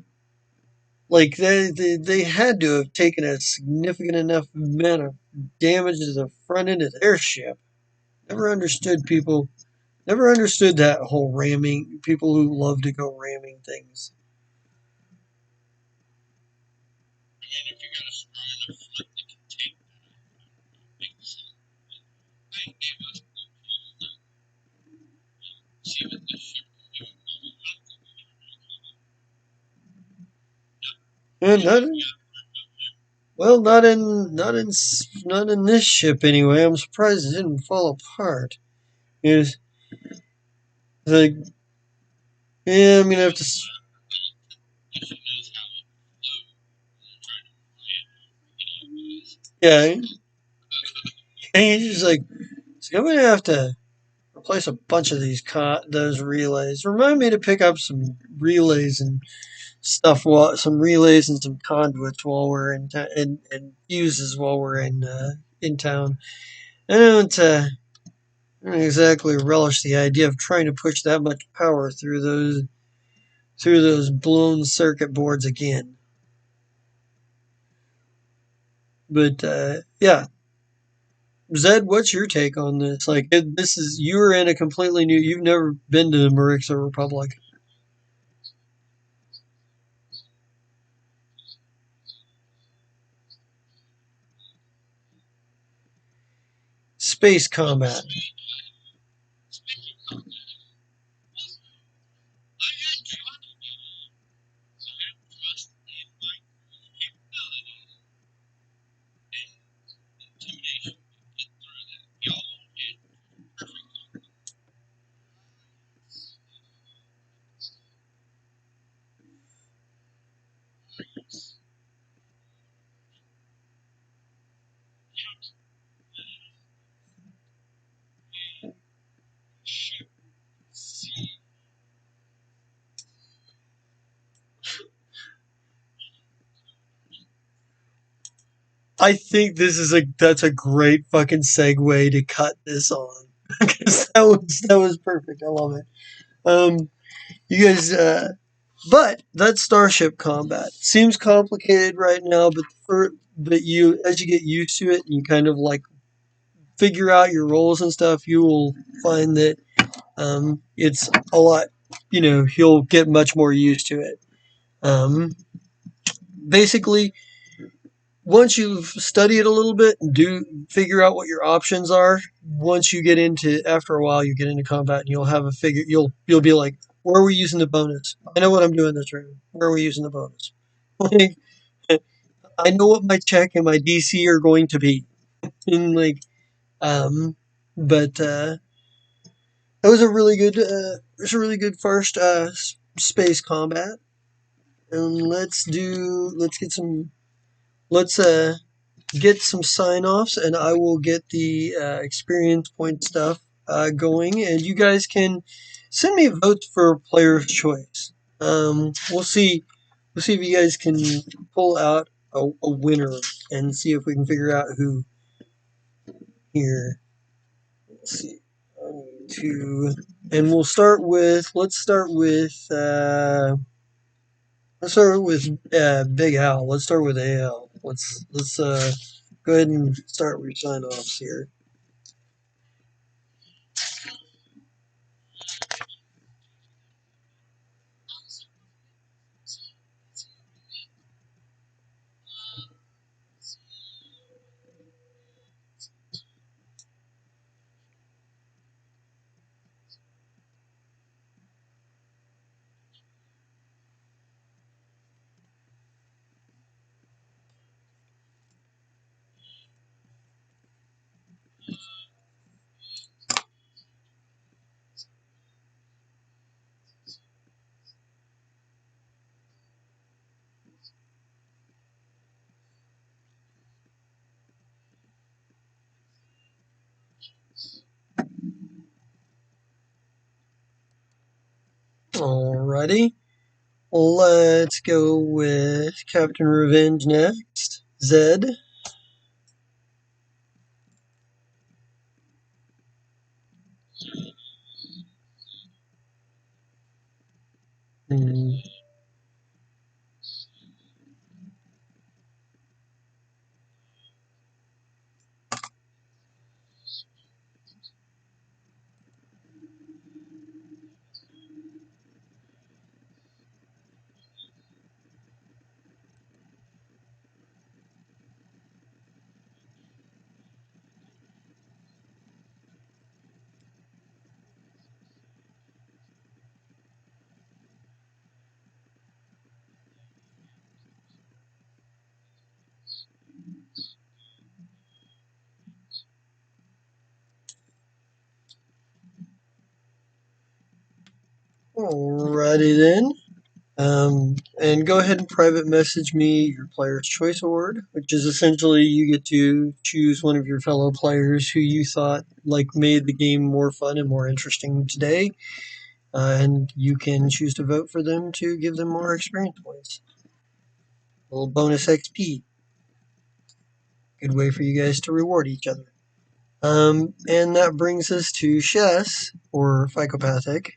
S1: like they had to have taken a significant enough amount of damage to the front end of their ship. Never understood people. Never understood that whole ramming. People who love to go ramming things. And not in this ship anyway. I'm surprised it didn't fall apart. It's like, yeah, I'm gonna have to. Yeah, and he's just like, so I'm gonna have to replace a bunch of those relays. Remind me to pick up some relays and stuff, some relays and some conduits while we're and fuses while we're in town. I don't exactly relish the idea of trying to push that much power through those blown circuit boards again. But yeah, Zed, what's your take on this? Like, this is you're in a completely new. You've never been to the Marixa Republic. Space combat. I think this is that's a great fucking segue to cut this on because that was perfect. I love it. You guys, but that starship combat seems complicated right now, but you as you get used to it and you kind of like figure out your roles and stuff, you will find that it's a lot. You'll get much more used to it. Um, Basically, once you've studied a little bit and do figure out what your options are, once you get into after a while you get into combat and you'll have a figure you'll be like, where are we using the bonus? I know what I'm doing this round. Where are we using the bonus? Like, I know what my check and my DC are going to be. And like um but it was a really good first space combat. And let's get some sign offs, and I will get the experience point stuff going, and you guys can send me votes for player's choice. We'll see if you guys can pull out a winner and see if we can figure out who here. Let's see. I need to, and let's start with Big Al. Let's start with AL. Let's go ahead and start with sign offs here. Alrighty. Let's go with Captain Revenge next. Zed. Hmm. Alrighty then. And go ahead and private message me your player's choice award, which is essentially you get to choose one of your fellow players who you thought like made the game more fun and more interesting today, and you can choose to vote for them to give them more experience points. A little bonus XP. Good way for you guys to reward each other. And that brings us to Chess, or Psychopathic.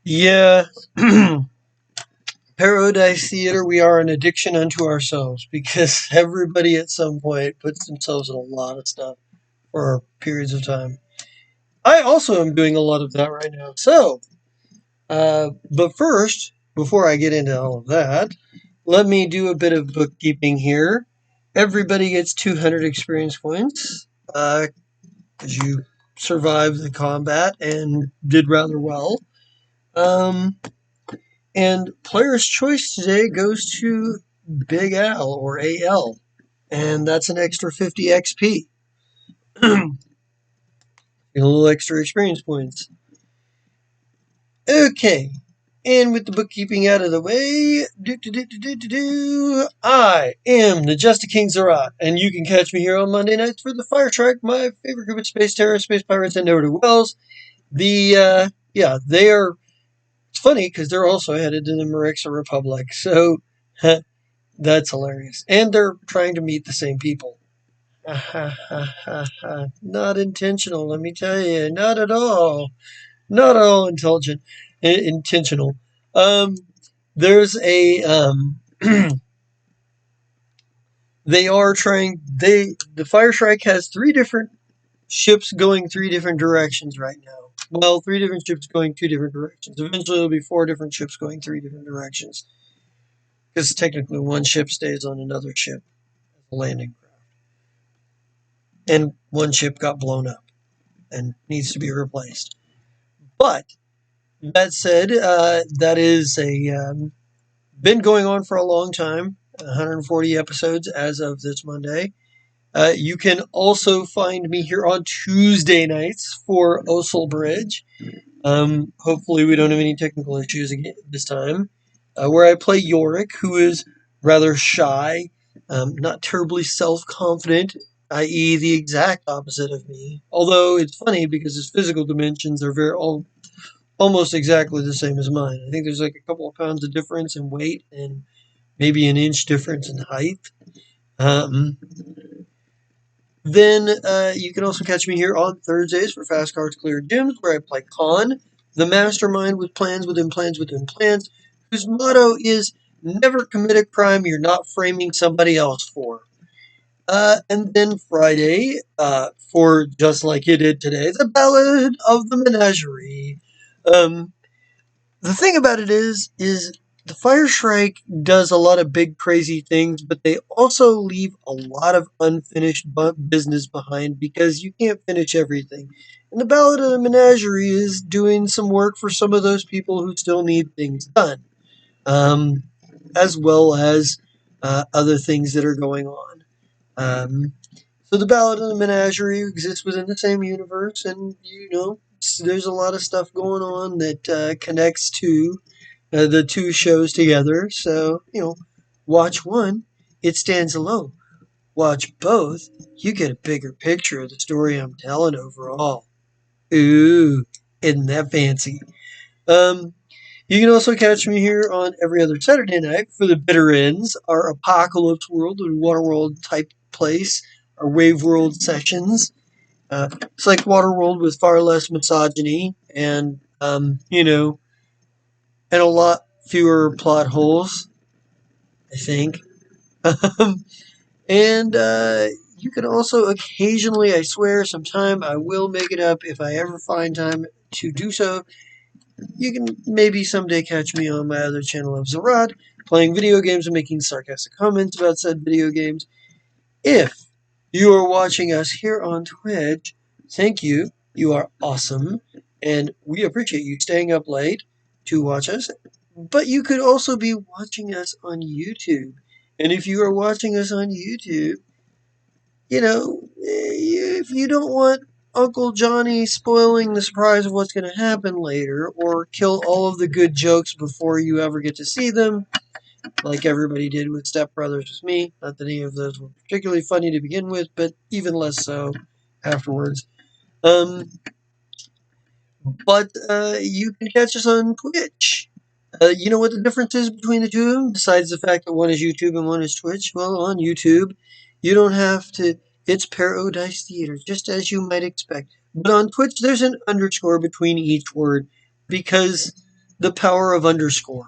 S1: Yeah. Paradise Theater, we are an addiction unto ourselves because everybody at some point puts themselves in a lot of stuff for periods of time. I also am doing a lot of that right now. So, but first, before I get into all of that, let me do a bit of bookkeeping here. Everybody gets 200 experience points because you survived the combat and did rather well. Um, and player's choice today goes to Big Al or AL, and that's an extra 50 XP. A little extra experience points. Okay, and with the bookkeeping out of the way, I am the Just King Zerat, and you can catch me here on Monday nights for the Fire Trek, my favorite group of space terrorists, space pirates, and never do wells. Yeah, they are. It's funny because they're also headed to the Menagerie Republic, so that's hilarious. And they're trying to meet the same people. Not intentional, let me tell you. Not at all. Not at all intentional. Um, there's a they are trying. The Fire Strike has three different ships going three different directions right now. Well, three different ships going two different directions. Eventually, there'll be four different ships going three different directions because technically one ship stays on another ship as a landing craft, and one ship got blown up and needs to be replaced. But that said, that is a been going on for a long time. 140 episodes as of this Monday. You can also find me here on Tuesday nights for Osel Bridge. Hopefully, we don't have any technical issues again this time. Where I play Yorick, who is rather shy, not terribly self confident, i.e., the exact opposite of me. Although it's funny because his physical dimensions are almost exactly the same as mine. I think there's like a couple of pounds of difference in weight and maybe an inch difference in height. Um, then you can also catch me here on Thursdays for Fast Cards Clear Gyms, where I play Con, the mastermind with plans within plans within plans, whose motto is never commit a crime you're not framing somebody else for. And then Friday, for just like you did today, the Ballad of the Menagerie. Um, the thing about it is the Fire Strike does a lot of big crazy things, but they also leave a lot of unfinished business behind because you can't finish everything. And the Ballad of the Menagerie is doing some work for some of those people who still need things done, um, as well as other things that are going on. Um, so the Ballad of the Menagerie exists within the same universe, and there's a lot of stuff going on that connects to the two shows together. So watch one, it stands alone. Watch both, you get a bigger picture of the story I'm telling overall. Ooh, isn't that fancy? Um, you can also catch me here on every other Saturday night for the Bitter Ends, our Apocalypse World and Waterworld type place, our Wave World sessions. It's like Waterworld with far less misogyny and a lot fewer plot holes, I think. and you can also occasionally, I swear, sometime I will make it up if I ever find time to do so. You can maybe someday catch me on my other channel of Zarad, playing video games and making sarcastic comments about said video games. If you are watching us here on Twitch, thank you. You are awesome. And we appreciate you staying up late to watch us. But you could also be watching us on YouTube. And if you are watching us on YouTube, if you don't want Uncle Johnny spoiling the surprise of what's going to happen later, or kill all of the good jokes before you ever get to see them, like everybody did with Step Brothers with me. Not that any of those were particularly funny to begin with, but even less so afterwards. Um, but you can catch us on Twitch. You know what the difference is between the two of them, besides the fact that one is YouTube and one is Twitch? Well, on YouTube, you don't have to. It's Paradise Theater, just as you might expect. But on Twitch, there's an underscore between each word because the power of underscore.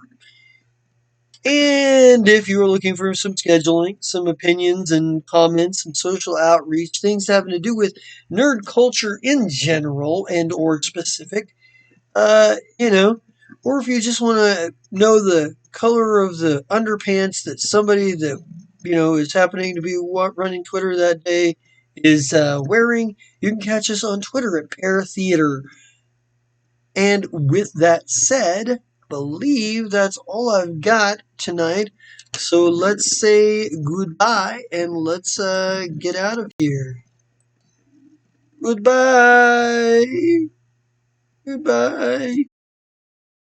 S1: And if you are looking for some scheduling, some opinions and comments, some social outreach, things having to do with nerd culture in general and or specific, uh, you know, or if you just want to know the color of the underpants that somebody that, is happening to be running Twitter that day is wearing, you can catch us on Twitter at Pear Theater. And with that said, I believe that's all I've got tonight. So let's say goodbye and let's get out of here. Goodbye. Goodbye.